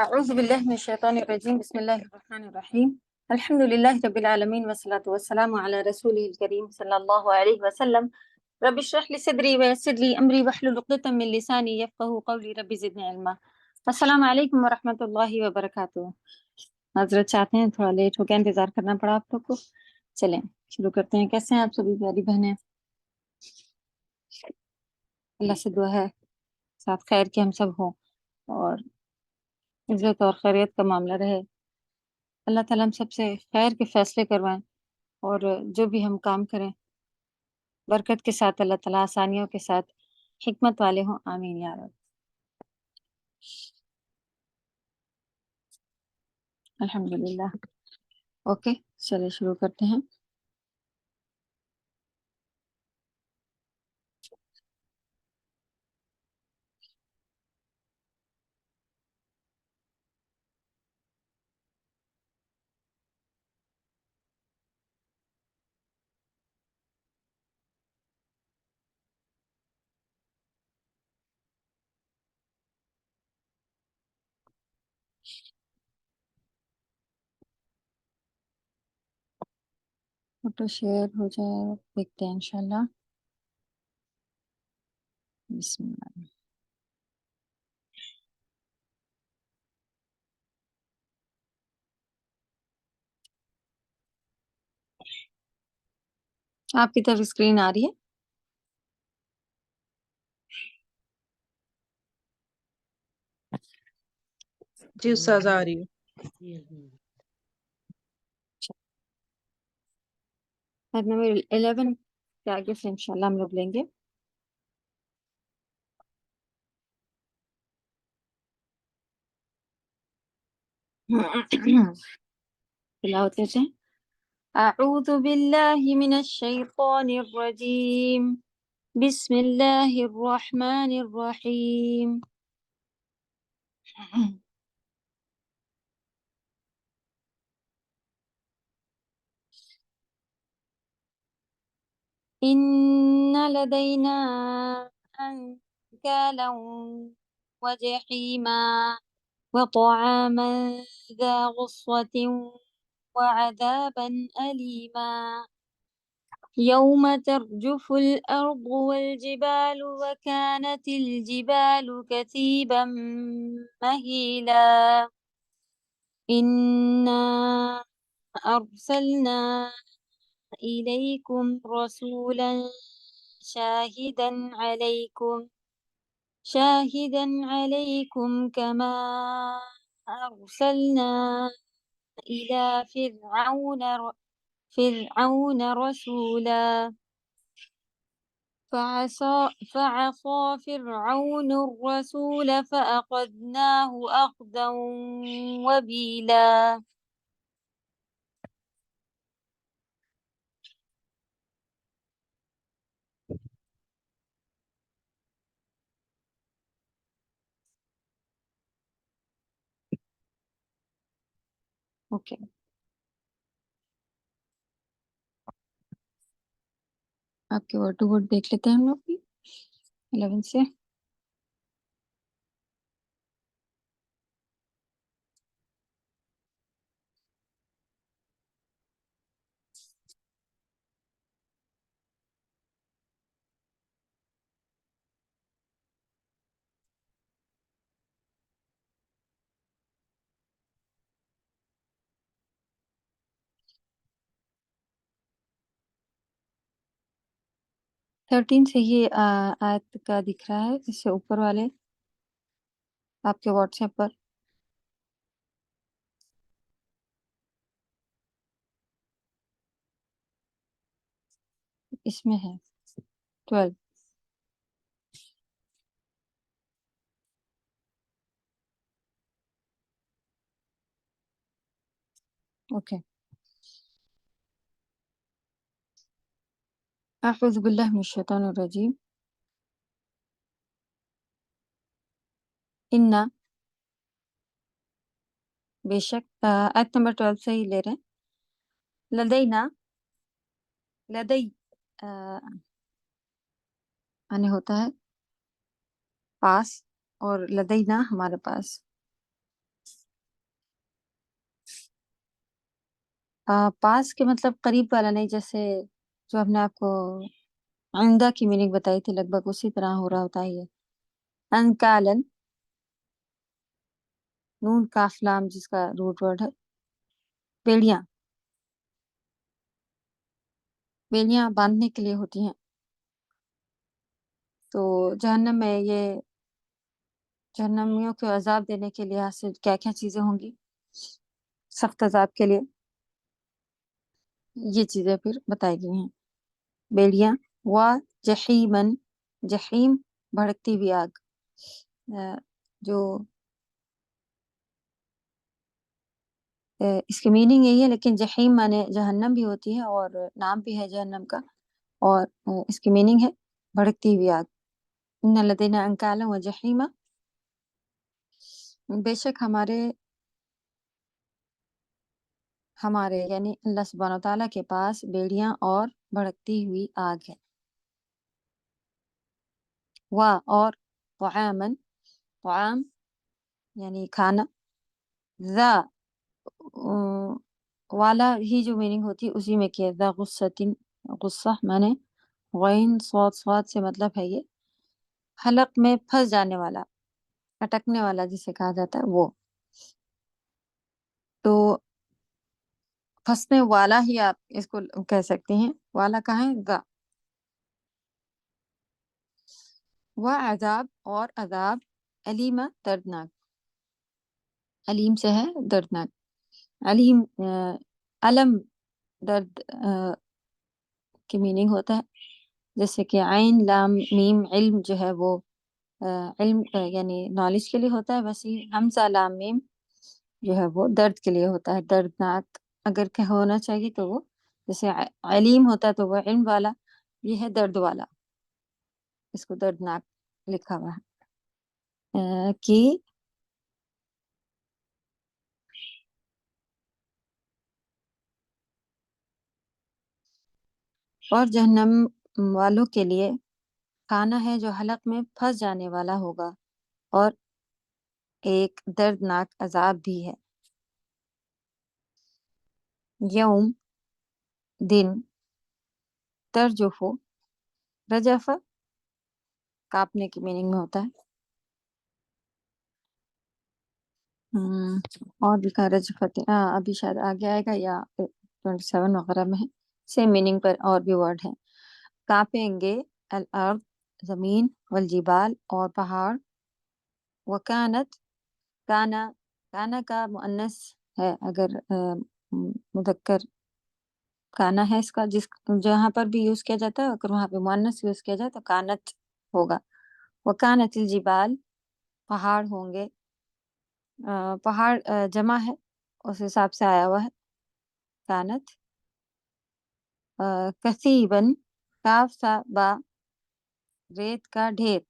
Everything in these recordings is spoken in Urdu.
أعوذ بالله من الشيطان الرجيم بسم الله الرحمن الرحيم الحمد لله رب العالمين والصلاة والسلام على رسوله الكريم صلى الله عليه وسلم رب اشرح لي صدري ويسر لي أمري واحلل عقدة من لساني يفقهوا قولي رب زدني علما. السلام علیکم ورحمۃ اللہ وبرکاتہ. حضرت چاہتے ہیں تھوڑا لیٹ ہو گیا، انتظار کرنا پڑا آپ لوگ کو. چلیں شروع کرتے ہیں. کیسے ہیں آپ سبھی پیاری بہنیں؟ اللہ سے دعا ہے ساتھ خیر کے ہم سب ہوں اور عزت اور خیریت کا معاملہ رہے. اللہ تعالیٰ ہم سب سے خیر کے فیصلے کروائیں اور جو بھی ہم کام کریں برکت کے ساتھ، اللہ تعالیٰ آسانیوں کے ساتھ حکمت والے ہوں. آمین یا رب. الحمدللہ. اوکے چلے شروع کرتے ہیں. فوٹو شیئر ہو جائے، دیکھتے ہیں انشاءاللہ. بسم اللہ. آپ کی طرف اسکرین آ رہی ہے؟ جی استاذ آ رہی ہے. نمبر 11 کے آگے سے انشاءاللہ ہم لوگ لیں گے. تلاوت کرتے ہیں. اعوذ باللہ من الشیطان الرجیم بسم اللہ الرحمن الرحیم. ان لدینا انکالا وجحیما وطعاما ذا غصة وعذابا أليما يوم ترجف الأرض والجبال وكانت الجبال كثيبا مهيلا إنا أرسلنا إليكم رسولا شاهدا عليكم كما أرسلنا إلى فرعون رسولا فعصى فرعون الرسول فأخذناه أخذا وبيلا. اوکے آپ کے ورڈ ٹو ورڈ دیکھ لیتے ہیں ہم لوگ بھی 11 سے. تھرٹین سے یہ آیت کا دکھ رہا ہے اس سے اوپر والے آپ کے واٹس ایپ پر. اس میں ہے 12. اوکے. اعوذ باللہ من الشیطان الرجیم. انا بے شک آیت نمبر 12 سے ہی لے رہے ہیں. لدینا لدی آنے ہوتا ہے پاس اور لدینا ہمارے پاس. پاس کے مطلب قریب والا نہیں، جیسے جو ہم نے آپ کو آئندہ کی میننگ بتائی تھی لگ بھگ اسی طرح ہو رہا ہوتا ہے یہ. انکالن، نون کاف لام جس کا روٹ ورڈ ہے. بیڑیاں، بیڑیاں باندھنے کے لیے ہوتی ہیں. تو جہنم میں یہ جہنمیوں کو عذاب دینے کے لحاظ سے کیا کیا چیزیں ہوں گی سخت عذاب کے لیے، یہ چیزیں پھر بتائی گئی ہیں. بیڑیاں و جحیمن، جحیم بھڑکتی ہوئی آگ. جو اس کی میننگ یہی ہے، لیکن جحیم مانے جہنم بھی ہوتی ہے اور نام بھی ہے جہنم کا، اور اس کی میننگ ہے بھڑکتی ہوئی آگ. ان لدینا انکالا و جحیمہ، بے شک ہمارے یعنی اللہ سبحانہ و تعالیٰ کے پاس بیڑیاں اور بھڑکتی ہوئی آگ ہے. اور طعامن، طعام یعنی کھانا. ذا والا ہی جو میننگ ہوتی ہے اسی میں کیا ذا غصتن، غصہ مانے غین صاد، صاد سے مطلب ہے یہ حلق میں پھنس جانے والا، اٹکنے والا جسے کہا جاتا ہے وہ. تو پھنسنے والا ہی آپ اس کو کہہ سکتے ہیں. والا کہاں ہے؟ ذا. و عذاب، اور عذاب علیمہ دردناک، علیم سے ہے دردناک. علیم علم درد کی میننگ ہوتا ہے، جیسے کہ عین لام میم علم جو ہے وہ علم یعنی نالج کے لیے ہوتا ہے، ویسے ہی حمزہ لام میم جو ہے وہ درد کے لیے ہوتا ہے. دردناک اگر کہ ہونا چاہیے تو وہ جیسے علیم ہوتا ہے تو وہ علم والا، یہ ہے درد والا، اس کو دردناک لکھا ہوا ہے. کہ اور جہنم والوں کے لیے کھانا ہے جو حلق میں پھنس جانے والا ہوگا، اور ایک دردناک عذاب بھی ہے. یوم دن، ترجف رجف کاپنے کی میننگ میں ہوتا ہے. اور بھی کہا رجفت، ابھی شاید آگے آئے گا یا 27 وغیرہ میں ہے، سیم میننگ پر اور بھی ورڈ ہیں. کانپیں گے الارض زمین، والجبال اور پہاڑ. وکانت، کانا کا مؤنث ہے اگر مذکر کانا ہے اس کا، جس جہاں پر بھی یوز کیا جاتا ہے اگر وہاں پہ مؤنث یوز کیا جائے تو کانت ہوگا. وکانت الجبال، پہاڑ ہوں گے. پہاڑ جمع ہے اس حساب سے آیا ہوا ہے. کانت کثیبن، کاف سا با، ریت کا ڈھیر،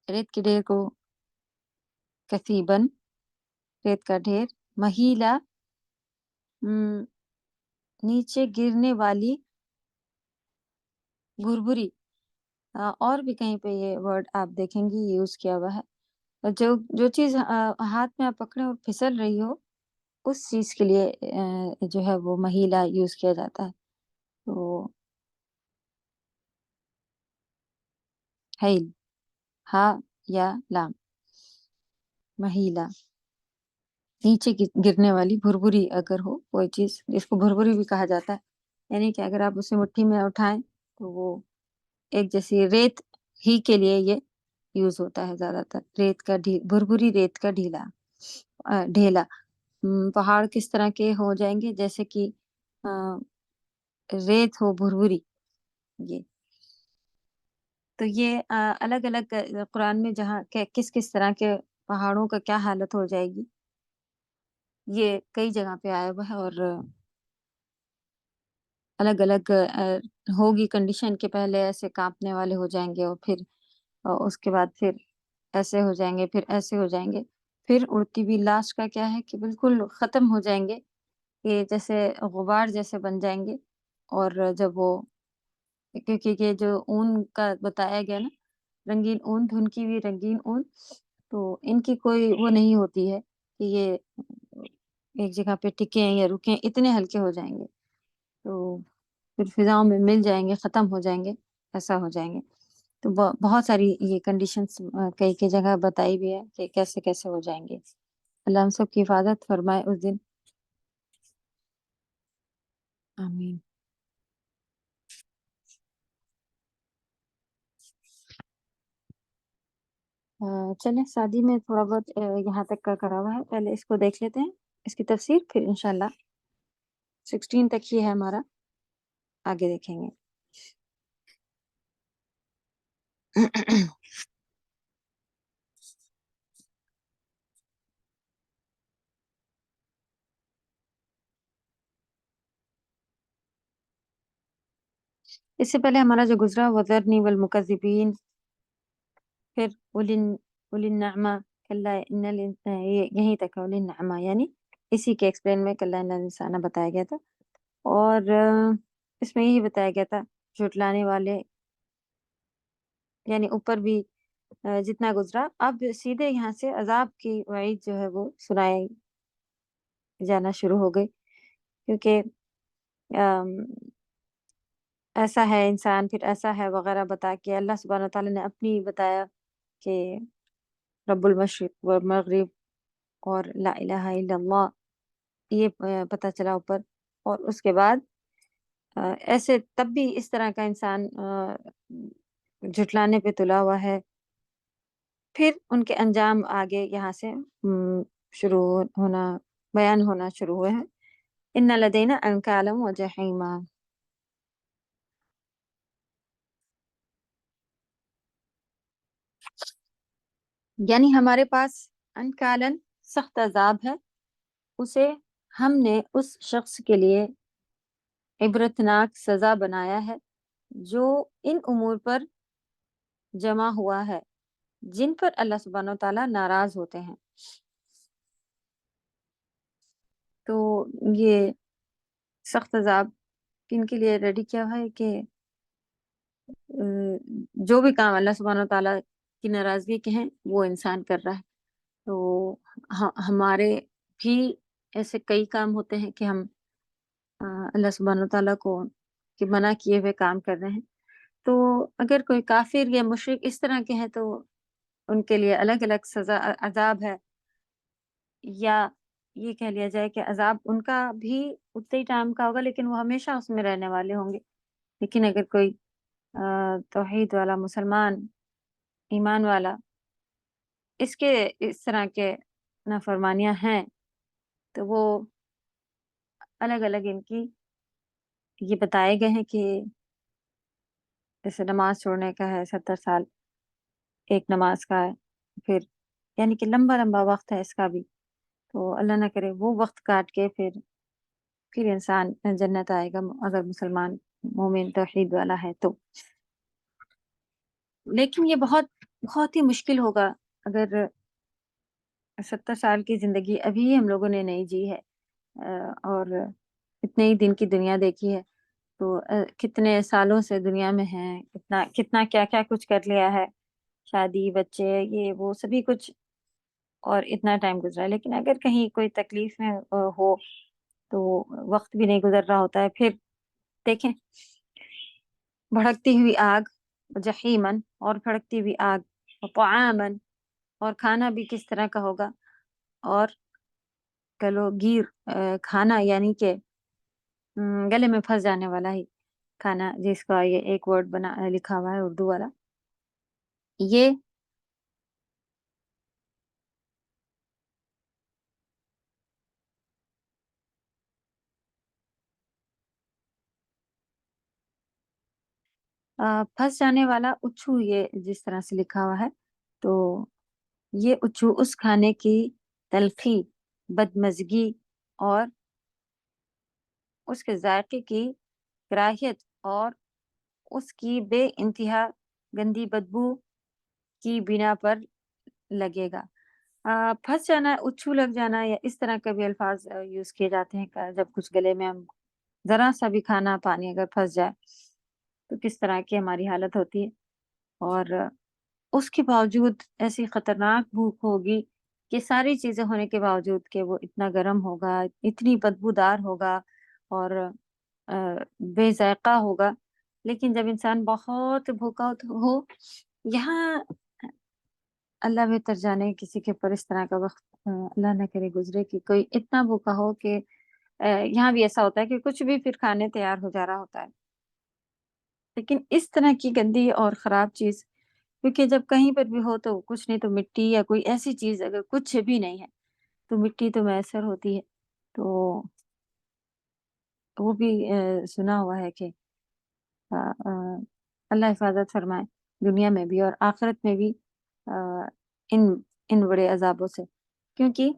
ریت کے ڈھیر کو کثیبن، ریت کا ڈھیر. مہیلا، نیچے گرنے والی، بھربھری. اور بھی کہیں پہ یہ ورڈ آپ دیکھیں گی یوز کیا ہوا ہے. جو چیز ہاتھ میں آپ پکڑے اور پھسل رہی ہو اس چیز کے لیے جو ہے وہ مہیلا یوز کیا جاتا ہے. تو حیل، ہا یا لام، مہیلا نیچے گرنے والی. بھربھری اگر ہو کوئی چیز، جس کو بھربھری بھی کہا جاتا ہے، یعنی کہ اگر آپ اسے مٹھی میں اٹھائیں تو وہ ایک جیسی ریت ہی کے لیے یہ یوز ہوتا ہے زیادہ تر. ریت کا بھربھری، ریت کا ڈھیلا. پہاڑ کس طرح کے ہو جائیں گے؟ جیسے کہ ریت ہو بھربھری. یہ تو یہ الگ الگ قرآن میں جہاں کس کس طرح کے پہاڑوں کا کیا حالت ہو جائے گی یہ کئی جگہ پہ آیا ہوا ہے، اور الگ الگ ہوگی کنڈیشن کے پہلے ایسے کانپنے والے ہو جائیں گے، اور پھر اس کے بعد پھر ایسے ہو جائیں گے، پھر ایسے ہو جائیں گے، پھر اڑتی ہوئی لاسٹ کا کیا ہے کہ بالکل ختم ہو جائیں گے، یہ جیسے غبار جیسے بن جائیں گے. اور جب وہ کیونکہ یہ جو اون کا بتایا گیا نا، رنگین اون، دھنکی ہوئی رنگین اون، تو ان کی کوئی وہ نہیں ہوتی ہے کہ یہ ایک جگہ پہ ٹکیں یا رکیں اتنے ہلکے ہو جائیں گے، تو پھر فضاؤں میں مل جائیں گے، ختم ہو جائیں گے، ایسا ہو جائیں گے۔ تو بہت ساری یہ کنڈیشنز کئی کئی جگہ بتائی بھی ہے کہ کیسے کیسے ہو جائیں گے۔ اللہ ہم سب کی حفاظت فرمائے اس دن، آمین۔ چلیں شادی میں تھوڑا بہت یہاں تک کا کرا ہوا ہے، پہلے اس کو دیکھ لیتے ہیں، اس کی تفسیر، پھر انشاءاللہ 16 تک ہی ہے ہمارا، آگے دیکھیں گے۔ اس سے پہلے ہمارا جو گزرا وَذَرْنِي وَالْمُكَذِّبِينَ، پھر اولِلنعمہ کلا ان یہیں تک ہے، اولِلنعمہ یعنی اسی کے ایکسپلین میں کلا ان الانسان بتایا گیا تھا، اور اس میں یہی بتایا گیا تھا جھٹلانے والے، یعنی اوپر بھی جتنا گزرا، اب سیدھے یہاں سے عذاب کی وعید جو ہے وہ سنائی جانا شروع ہو گئی، کیونکہ ایسا ہے انسان، پھر ایسا ہے وغیرہ بتا کے اللہ سبحانہ وتعالیٰ نے اپنی بتایا کہ رب المشرق والمغرب اور لا الہ الا اللہ، یہ پتہ چلا اوپر، اور اس کے بعد ایسے تب بھی اس طرح کا انسان جھٹلانے پہ تلا ہوا ہے، پھر ان کے انجام آگے یہاں سے شروع ہونا، بیان ہونا شروع ہوئے ہیں۔ ان لدینا انکالا و جحیما، یعنی ہمارے پاس انکالن سخت عذاب ہے، اسے ہم نے اس شخص کے لیے عبرتناک سزا بنایا ہے جو ان امور پر جمع ہوا ہے جن پر اللہ سبحانہ وتعالیٰ ناراض ہوتے ہیں۔ تو یہ سخت عذاب کن کے لیے ریڈی کیا ہوا ہے کہ جو بھی کام اللہ سبحانہ وتعالیٰ کی ناراضگی کے ہیں وہ انسان کر رہا ہے، تو ہمارے بھی ایسے کئی کام ہوتے ہیں کہ ہم اللہ سبحانہ وتعالیٰ کو کہ منع کیے ہوئے کام کر رہے ہیں، تو اگر کوئی کافر یا مشرک اس طرح کے ہیں تو ان کے لیے الگ الگ سزا عذاب ہے، یا یہ کہہ لیا جائے کہ عذاب ان کا بھی اتنے ہی ٹائم کا ہوگا لیکن وہ ہمیشہ اس میں رہنے والے ہوں گے۔ لیکن اگر کوئی توحید والا مسلمان ایمان والا اس کے اس طرح کے نافرمانیاں ہیں تو وہ الگ الگ ان کی یہ بتائے گئے ہیں کہ جیسے نماز چھوڑنے کا ہے 70 سال ایک نماز کا ہے، پھر یعنی کہ لمبا لمبا وقت ہے اس کا بھی، تو اللہ نہ کرے وہ وقت کاٹ کے پھر انسان جنت آئے گا اگر مسلمان مومن توحید والا ہے تو۔ لیکن یہ بہت بہت ہی مشکل ہوگا اگر 70 سال کی زندگی ابھی ہم لوگوں نے نہیں جی ہے اور اتنے ہی دن کی دنیا دیکھی ہے، تو کتنے سالوں سے دنیا میں ہیں، کتنا کیا کیا کچھ کر لیا ہے، شادی بچے یہ وہ سبھی کچھ، اور اتنا ٹائم گزرا ہے، لیکن اگر کہیں کوئی تکلیف میں ہو تو وقت بھی نہیں گزر رہا ہوتا ہے۔ پھر دیکھیں بھڑکتی ہوئی آگ، جحیمن اور بھڑکتی ہوئی آگ، طعامن اور کھانا بھی کس طرح کا ہوگا، اور گلو گیر کھانا یعنی کہ گلے میں پھنس جانے والا ہی کھانا، جس کا یہ ایک ورڈ بنا لکھا ہوا ہے اردو والا، یہ پھنس جانے والا اچھو، یہ جس طرح سے لکھا ہوا ہے، تو یہ اچھو اس کھانے کی تلخی، بدمزگی اور اس کے ذائقے کی کراہیت اور اس کی بے انتہا گندی بدبو کی بنا پر لگے گا۔ پھنس جانا، اچھو لگ جانا، یا اس طرح کے بھی الفاظ یوز کیے جاتے ہیں جب کچھ گلے میں ہم ذرا سا بھی کھانا پانی اگر پھنس جائے تو کس طرح کی ہماری حالت ہوتی ہے، اور اس کے باوجود ایسی خطرناک بھوک ہوگی کہ ساری چیزیں ہونے کے باوجود کہ وہ اتنا گرم ہوگا، اتنی بدبودار ہوگا اور بے ذائقہ ہوگا، لیکن جب انسان بہت بھوکا ہو، یہاں اللہ بہتر جانے کسی کے اوپر اس طرح کا وقت اللہ نہ کرے گزرے کہ کوئی اتنا بھوکا ہو کہ یہاں بھی ایسا ہوتا ہے کہ کچھ بھی پھر کھانے تیار ہو جا رہا ہوتا ہے، لیکن اس طرح کی گندی اور خراب چیز، کیونکہ جب کہیں پر بھی ہو تو کچھ نہیں تو مٹی یا کوئی ایسی چیز، اگر کچھ بھی نہیں ہے تو مٹی تو میسر ہوتی ہے، تو وہ بھی سنا ہوا ہے کہ اللہ حفاظت فرمائے دنیا میں بھی اور آخرت میں بھی ان ان بڑے عذابوں سے، کیونکہ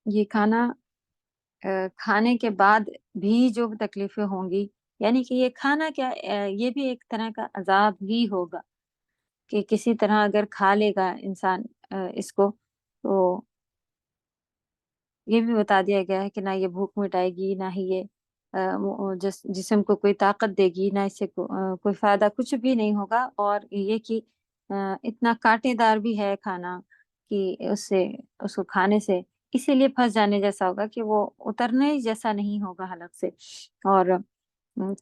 یہ کھانا کھانے کے بعد بھی جو تکلیفیں ہوں گی، یعنی کہ یہ کھانا کیا، یہ بھی ایک طرح کا عذاب ہی ہوگا کہ کسی طرح اگر کھا لے گا انسان اس کو، تو یہ بھی بتا دیا گیا ہے کہ نہ یہ بھوک مٹائے گی، نہ ہی یہ جسم کو کوئی طاقت دے گی، نہ اس سے کوئی فائدہ کچھ بھی نہیں ہوگا، اور یہ کہ اتنا کانٹے دار بھی ہے کھانا کہ اس کو کھانے سے اسی لیے پھنس جانے جیسا ہوگا کہ وہ اترنے ہی جیسا نہیں ہوگا حلق سے، اور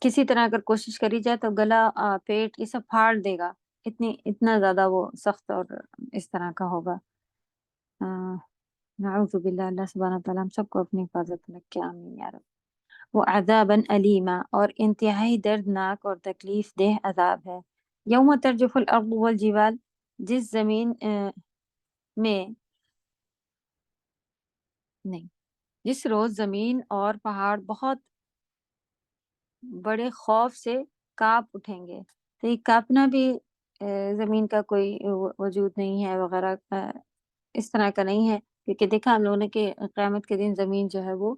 کسی طرح اگر کوشش کری جائے تو گلا پیٹ یہ سب پھاڑ دے گا، اتنا زیادہ وہ سخت اور اس طرح کا ہوگا۔ نعوذ باللہ، اللہ سبحانہ تعالیٰ ہم سب کو اپنی حفاظت میں رکھے، آمین یا رب۔ وہ عذابًا علیما، اور انتہائی دردناک اور تکلیف دہ عذاب ہے۔ یوم ترجف الارض والجبال، جس زمین میں نہیں جس روز زمین اور پہاڑ بہت بڑے خوف سے کانپ اٹھیں گے، تو یہ کانپنا بھی زمین کا کوئی وجود نہیں ہے وغیرہ، اس طرح کا نہیں ہے، کیونکہ دیکھا ہم لوگوں نے کہ قیامت کے دن زمین جو ہے وہ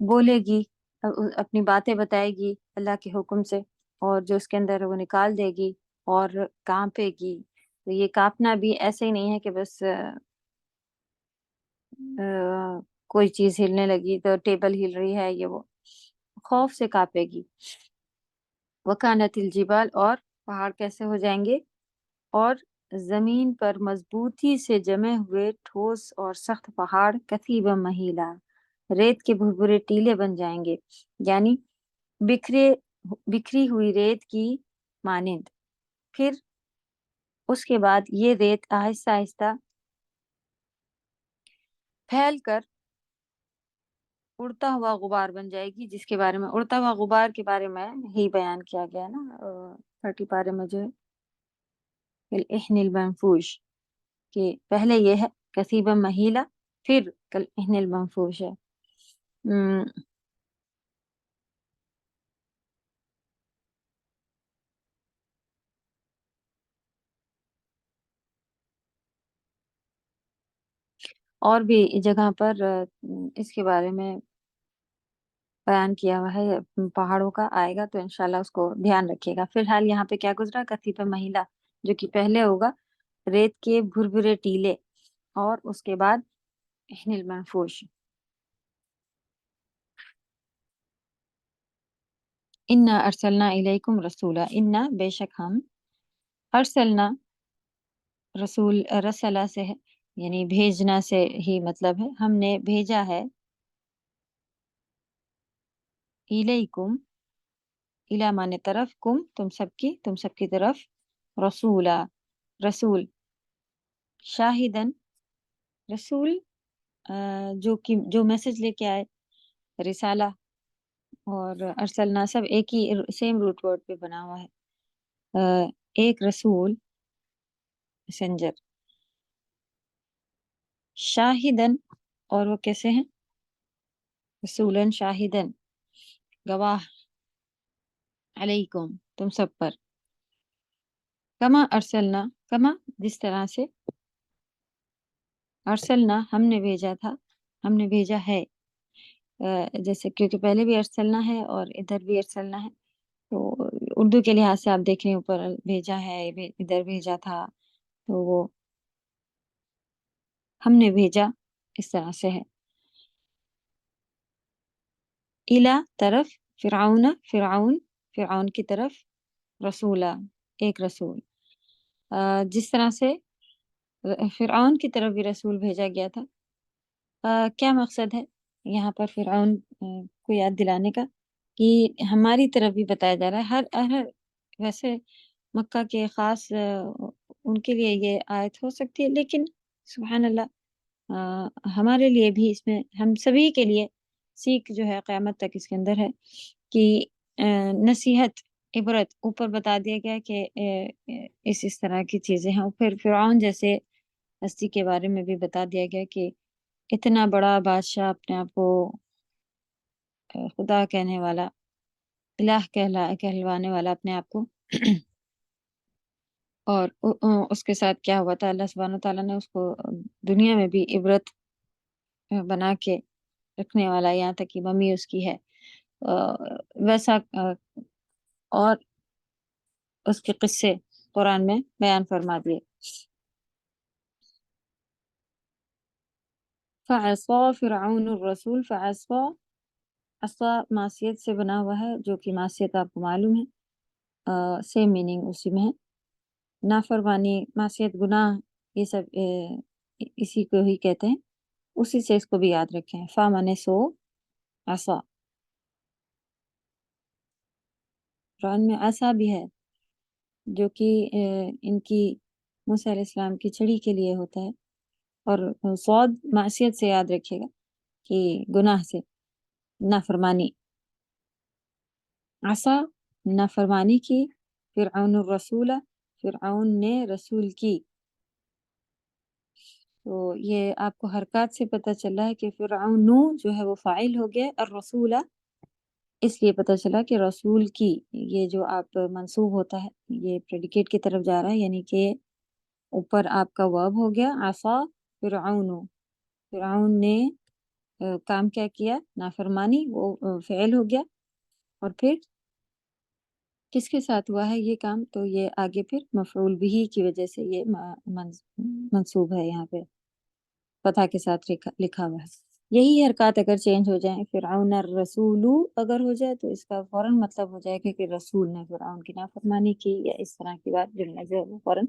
بولے گی، اپنی باتیں بتائے گی اللہ کے حکم سے، اور جو اس کے اندر ہے وہ نکال دے گی اور کانپے گی۔ تو یہ کانپنا بھی ایسے ہی نہیں ہے کہ بس کوئی چیز ہلنے لگی تو ٹیبل ہل رہی ہے، یہ وہ خوف سے کانپے گی۔ وکانت الجبال، اور پہاڑ کیسے ہو جائیں گے، اور زمین پر مضبوطی سے جمے ہوئے ٹھوس اور سخت پہاڑ کثیبا مہیلا، ریت کے بھربھرے ٹیلے بن جائیں گے، یعنی بکھری ہوئی ریت کی مانند۔ پھر اس کے بعد یہ ریت آہستہ آہستہ پھیل کر اڑتا ہوا غبار بن جائے گی، جس کے بارے میں اڑتا ہوا غبار کے بارے میں ہی بیان کیا گیا نا 30 پارے میں جو ہے الاحن المنفوش، کہ پہلے یہ ہے کثیبا مہیلا، پھر کل احن المنفوش ہے۔ اور بھی جگہ پر اس کے بارے میں بیان کیا ہوا ہے پہاڑوں کا، آئے گا تو انشاءاللہ اس کو دھیان رکھیے گا۔ فی الحال یہاں پہ کیا گزرا، کثیبا مہیلا جو کہ پہلے ہوگا ریت کے بھربھرے ٹیلے، اور اس کے بعد احن المنفوش۔ انا ارسلنا الیکم رسولا، انا بے شک ہم، ارسلنا رسول رسلا سے ہے یعنی بھیجنا سے ہی مطلب ہے، ہم نے بھیجا ہے، الیکم الی مانے طرف، کم تم سب کی طرف، رسولا رسول، شاہدن رسول جو میسج لے کے آئے، رسالہ اور ارسلنا سب ایک ہی سیم روٹ ورڈ پہ بنا ہوا ہے، ایک رسول میسنجر، شاہدن، اور وہ کیسے ہیں، رسولن شاہدن گواہ، علیکم تم سب پر، کما ارسلنا، کما جس طرح سے، ارسلنا ہم نے بھیجا تھا، ہم نے بھیجا ہے، جیسے کیونکہ پہلے بھی ارسلنا ہے اور ادھر بھی ارسلنا ہے، تو اردو کے لحاظ سے آپ دیکھ رہے ہیں اوپر بھیجا ہے، ادھر بھیجا تھا، تو وہ ہم نے بھیجا اس طرح سے ہے، الا طرف، فرعون کی طرف، رسولہ ایک رسول، جس طرح سے فرعون کی طرف بھی رسول بھیجا گیا تھا. کیا مقصد ہے یہاں پر فرعون کو یاد دلانے کا؟ کہ ہماری طرف بھی بتایا جا رہا ہے. ہر ویسے مکہ کے خاص ان کے لیے یہ آیت ہو سکتی ہے، لیکن سبحان اللہ ہمارے لیے بھی اس میں، ہم سبھی کے لیے سیکھ جو ہے قیامت تک اس کے اندر ہے کہ نصیحت، عبرت. اوپر بتا دیا گیا کہ اس طرح کی چیزیں ہیں. پھر فرعون جیسے ہستی کے بارے میں بھی بتا دیا گیا کہ اتنا بڑا بادشاہ، اپنے آپ کو خدا کہنے والا، الہ کہلوانے والا اپنے آپ کو، اور اس کے ساتھ کیا ہوا تھا. اللہ سبحانہ تعالیٰ نے اس کو دنیا میں بھی عبرت بنا کے رکھنے والا، یہاں تک کہ ممی اس کی ہے. ویسا اور اس کے قصے قرآن میں بیان فرما دیے. فعصا فرعون الرسول. فعصا، عصا معصیت سے بنا ہوا ہے، جو کہ معصیت آپ کو معلوم ہے، سیم میننگ اسی میں ہے. نافرمانی، معصیت، گناہ، یہ سب اسی کو ہی کہتے ہیں. اسی سے اس کو بھی یاد رکھیں. فا مانے سو، عصا. قرآن میں عصا بھی ہے، جو کہ ان کی موسیٰ علیہ السلام کی چھڑی کے لیے ہوتا ہے. اور صاد معصیت سے یاد رکھیے گا، کہ گناہ سے، نافرمانی. عصا نافرمانی کی. فرعون الرسول، فرعون نے رسول کی. تو یہ آپ کو حرکات سے پتہ چلا ہے کہ فرعون جو ہے وہ فاعل ہو گیا، الرسول اس لیے پتہ چلا کہ رسول کی. یہ جو آپ منصوب ہوتا ہے، یہ پریڈیکیٹ کی طرف جا رہا ہے، یعنی کہ اوپر آپ کا ورب ہو گیا عصا فرعون. فرعون نے کام کیا کیا؟ نافرمانی، وہ فعل ہو گیا. اور پھر کس کے ساتھ ہوا ہے یہ کام؟ تو یہ آگے پھر مفعول بھی کی وجہ سے یہ منصوب ہے، یہاں پہ فتح کے ساتھ لکھا ہوا ہے. یہی حرکات اگر چینج ہو جائیں، فرعون الرسول اگر ہو جائے، تو اس کا فوراً مطلب ہو جائے گا کہ رسول نے فرعون کی نافرمانی کی، یا اس طرح کی بات جو ہے وہ فوراً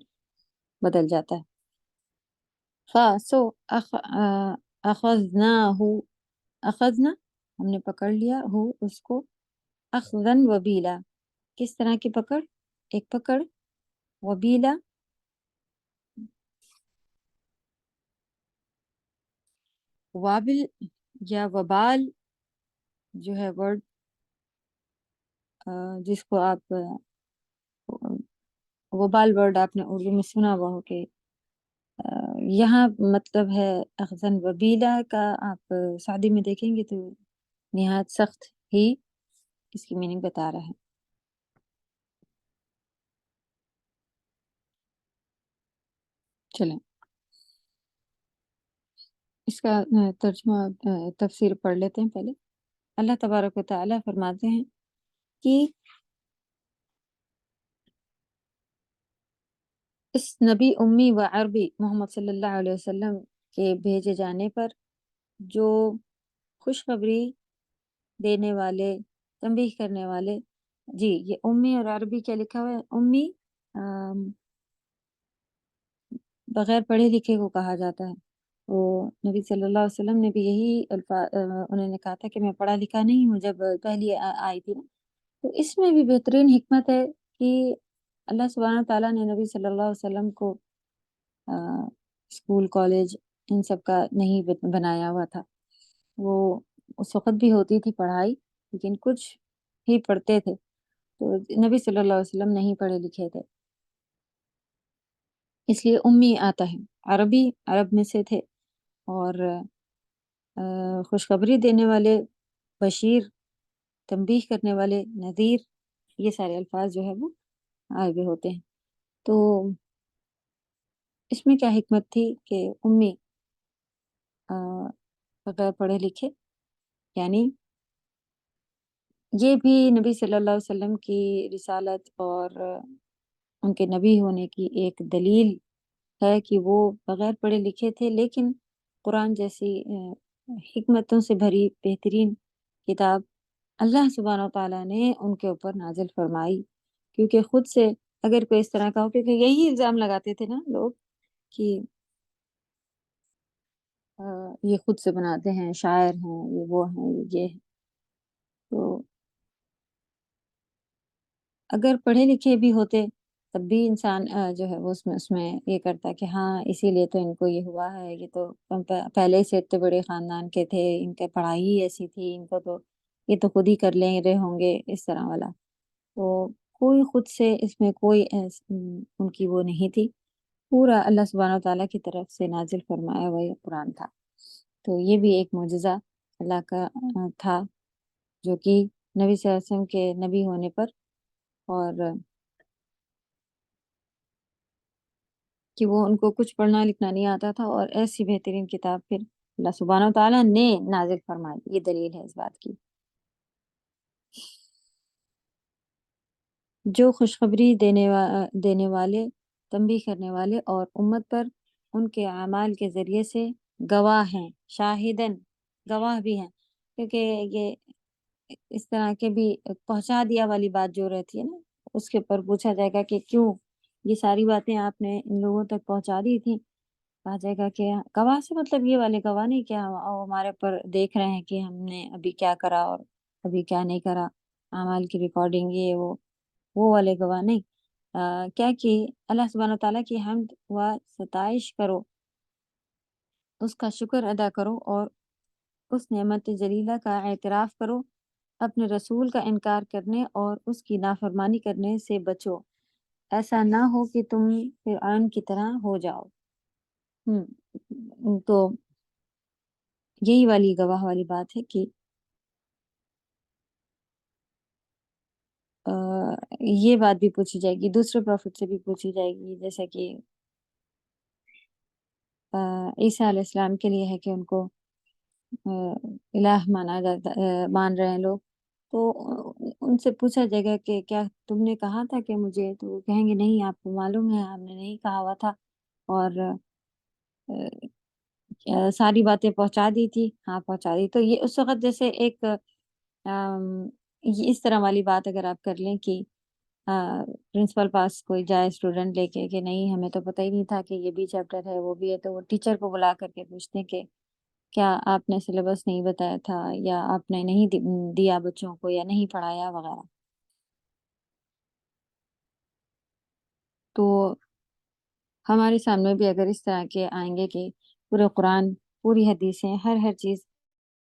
بدل جاتا ہے. سو اخذناہ، اخذنا ہم نے پکڑ لیا، ہو اس کو، اخذن وبیلا. کس طرح کی پکڑ؟ ایک پکڑ. وبیلا، وابل یا وبال جو ہے ورڈ، جس کو آپ وبال ورڈ آپ نے اردو میں سنا ہوا ہو، کہ یہاں مطلب ہے اخذن وبیلا کا. آپ سعدی میں دیکھیں گے تو نہایت سخت ہی اس کی میننگ بتا رہا ہے. چلیں اس کا ترجمہ تفسیر پڑھ لیتے ہیں پہلے. اللہ تبارک و تعالیٰ فرماتے ہیں کہ اس نبی امی و عربی محمد صلی اللہ علیہ وسلم کے بھیجے جانے پر جو خوشخبری دینے والے، تنبیہ کرنے والے. جی، یہ امی اور عربی کیا لکھا ہوا ہے؟ امی بغیر پڑھے لکھے کو کہا جاتا ہے. وہ نبی صلی اللہ علیہ وسلم نے بھی یہی انہوں نے کہا تھا کہ میں پڑھا لکھا نہیں ہوں، جب پہلی آئی تھی نا. تو اس میں بھی بہترین حکمت ہے کہ اللہ سبحانہ تعالیٰ نے نبی صلی اللہ علیہ وسلم کو اسکول، کالج ان سب کا نہیں بنایا ہوا تھا. وہ اس وقت بھی ہوتی تھی پڑھائی، لیکن کچھ ہی پڑھتے تھے. تو نبی صلی اللہ علیہ وسلم نہیں پڑھے لکھے تھے، اس لیے امی آتا ہے. عربی عرب میں سے تھے، اور خوشخبری دینے والے، بشیر، تنبیہ کرنے والے، نذیر، یہ سارے الفاظ جو ہے وہ آئے ہوئے ہوتے ہیں. تو اس میں کیا حکمت تھی کہ امی بغیر پڑھے لکھے، یعنی یہ بھی نبی صلی اللہ علیہ وسلم کی رسالت اور ان کے نبی ہونے کی ایک دلیل ہے کہ وہ بغیر پڑھے لکھے تھے، لیکن قرآن جیسی حکمتوں سے بھری بہترین کتاب اللہ سبحانہ و تعالیٰ نے ان کے اوپر نازل فرمائی، کیونکہ خود سے اگر کوئی اس طرح کا ہو، کیونکہ یہی الزام لگاتے تھے نا لوگ کہ یہ خود سے بناتے ہیں، شاعر ہیں، یہ وہ ہیں، یہ ہے۔ تو اگر پڑھے لکھے بھی ہوتے تب بھی انسان جو ہے وہ اس میں یہ کرتا کہ ہاں اسی لیے تو ان کو یہ ہوا ہے، یہ تو پہلے سے اتنے بڑے خاندان کے تھے، ان کے پڑھائی ہی ایسی تھی، ان کو تو یہ تو خود ہی کر لیں رہے ہوں گے، اس طرح والا۔ تو کوئی خود سے اس میں کوئی ان کی وہ نہیں تھی، پورا اللہ سبحانہ و تعالیٰ کی طرف سے نازل فرمایا ہوا یہ قرآن تھا۔ تو یہ بھی ایک معجزہ اللہ کا تھا، جو کہ نبی صلی اللہ علیہ وسلم کے نبی ہونے پر، اور کہ وہ ان کو کچھ پڑھنا لکھنا نہیں آتا تھا، اور ایسی بہترین کتاب پھر اللہ سبحانہ و تعالیٰ نے نازل فرمائی۔ یہ دلیل ہے اس بات کی۔ جو خوشخبری دینے والے، تنبیہ کرنے والے، اور امت پر ان کے اعمال کے ذریعے سے گواہ ہیں، شاہدن، گواہ بھی ہیں، کیونکہ یہ اس طرح کے بھی پہنچا دیا والی بات جو رہتی ہے نا، اس کے اوپر پوچھا جائے گا کہ کیوں یہ ساری باتیں آپ نے ان لوگوں تک پہنچا دی تھی۔ کہا جائے گا کہ گواہ سے مطلب یہ والے گواہ نہیں کہ ہمارے پر دیکھ رہے ہیں کہ ہم نے ابھی کیا کرا اور ابھی کیا نہیں کرا، اعمال کی ریکارڈنگ، یہ وہ والے گواہ نہیں۔ کیا کہ اللہ سبحانہ و تعالیٰ کی حمد و ستائش کرو، اس کا شکر ادا کرو، اور اس نعمت جلیلہ کا اعتراف کرو، اپنے رسول کا انکار کرنے اور اس کی نافرمانی کرنے سے بچو، ایسا نہ ہو کہ تم فرعون کی طرح ہو جاؤ۔ تو یہی والی گواہ والی بات ہے کہ یہ بات بھی پوچھی جائے گی، دوسرے پروفٹ سے بھی پوچھی جائے گی، جیسا کہ عیسیٰ علیہ السلام کے لیے ہے کہ ان کو الہ مان رہے ہیں لوگ، تو ان سے پوچھا جائے گا کہ کیا تم نے کہا تھا کہ مجھے، تو وہ کہیں گے نہیں، آپ کو معلوم ہے ہم نے نہیں کہا ہوا تھا، اور ساری باتیں پہنچا دی تھی، ہاں پہنچا دی۔ تو یہ اس وقت جیسے ایک یہ اس طرح والی بات اگر آپ کر لیں کہ پرنسپل پاس کوئی جائے اسٹوڈنٹ لے کے کہ نہیں ہمیں تو پتہ ہی نہیں تھا کہ یہ بھی چیپٹر ہے وہ بھی ہے، تو وہ ٹیچر کو بلا کر کے پوچھتے ہیں کہ کیا آپ نے سلیبس نہیں بتایا تھا، یا آپ نے نہیں دیا بچوں کو، یا نہیں پڑھایا وغیرہ۔ تو ہمارے سامنے بھی اگر اس طرح کے آئیں گے کہ پورے قرآن، پوری حدیثیں، ہر چیز،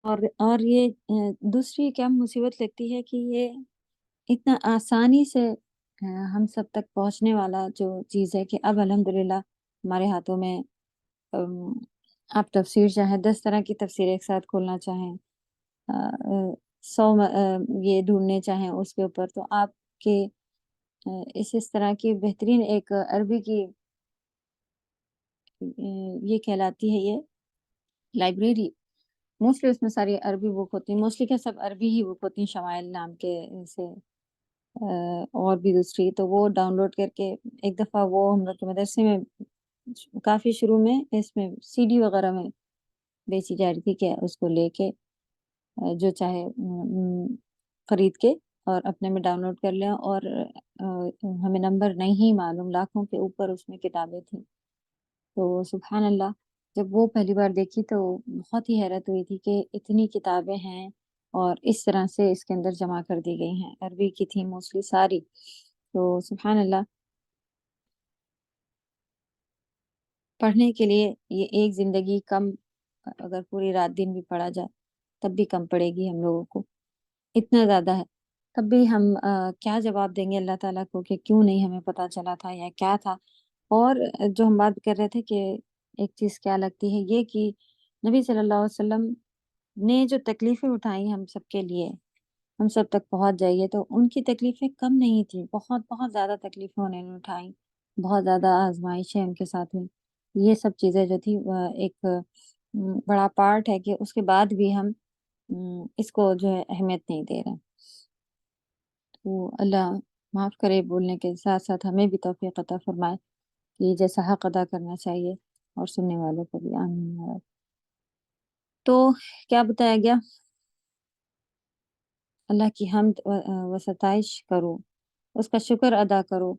اور یہ دوسری کیا مصیبت لگتی ہے کہ یہ اتنا آسانی سے ہم سب تک پہنچنے والا جو چیز ہے کہ اب الحمدللہ ہمارے ہاتھوں میں آپ تفسیر چاہیں 10 طرح کی تفسیر ایک ساتھ کھولنا چاہیں، 100 یہ ڈھونڈنے چاہیں اس کے اوپر، تو آپ کے اس طرح کی بہترین ایک عربی کی یہ کہلاتی ہے یہ لائبریری، موسٹلی اس میں ساری عربی بک ہوتی ہیں، موسٹلی کیا سب عربی ہی بک ہوتی ہیں، شمائل نام کے سے اور بھی دوسری، تو وہ ڈاؤن لوڈ کر کے ایک دفعہ وہ ہم لوگ کے مدرسے میں کافی شروع میں اس میں CD وغیرہ میں بیچی جا رہی تھی کہ اس کو لے کے جو چاہے خرید کے اور اپنے میں ڈاؤن لوڈ کر لیں، اور ہمیں نمبر نہیں معلوم، لاکھوں کے اوپر اس میں کتابیں تھیں۔ تو سبحان اللہ، جب وہ پہلی بار دیکھی تو بہت ہی حیرت ہوئی تھی کہ اتنی کتابیں ہیں اور اس طرح سے اس کے اندر جمع کر دی گئی ہیں، عربی کی تھی موسٹلی ساری۔ تو سبحان اللہ، پڑھنے کے لیے یہ ایک زندگی کم، اگر پوری رات دن بھی پڑھا جائے تب بھی کم پڑے گی ہم لوگوں کو، اتنا زیادہ ہے۔ تب بھی ہم کیا جواب دیں گے اللہ تعالیٰ کو کہ کیوں نہیں ہمیں پتہ چلا تھا یا کیا تھا۔ اور جو ہم بات کر رہے تھے کہ ایک چیز کیا لگتی ہے یہ کہ نبی صلی اللہ علیہ وسلم نے جو تکلیفیں اٹھائیں ہم سب کے لیے، ہم سب تک پہنچ جائیے، تو ان کی تکلیفیں کم نہیں تھیں، بہت بہت زیادہ تکلیفیں انہوں نے اٹھائیں، بہت زیادہ آزمائشیں ان کے ساتھ ہوئی۔ یہ سب چیزیں جو تھی ایک بڑا پارٹ ہے کہ اس کے بعد بھی ہم اس کو جو ہے اہمیت نہیں دے رہے۔ تو اللہ معاف کرے، بولنے کے ساتھ ساتھ ہمیں بھی توفیق عطا فرمائے کہ جیسا حق ادا کرنا چاہیے، اور سننے والوں کو بھی آمین یا رب۔ تو کیا بتایا گیا؟ اللہ کی حمد و ستائش کرو، اس کا شکر ادا کرو،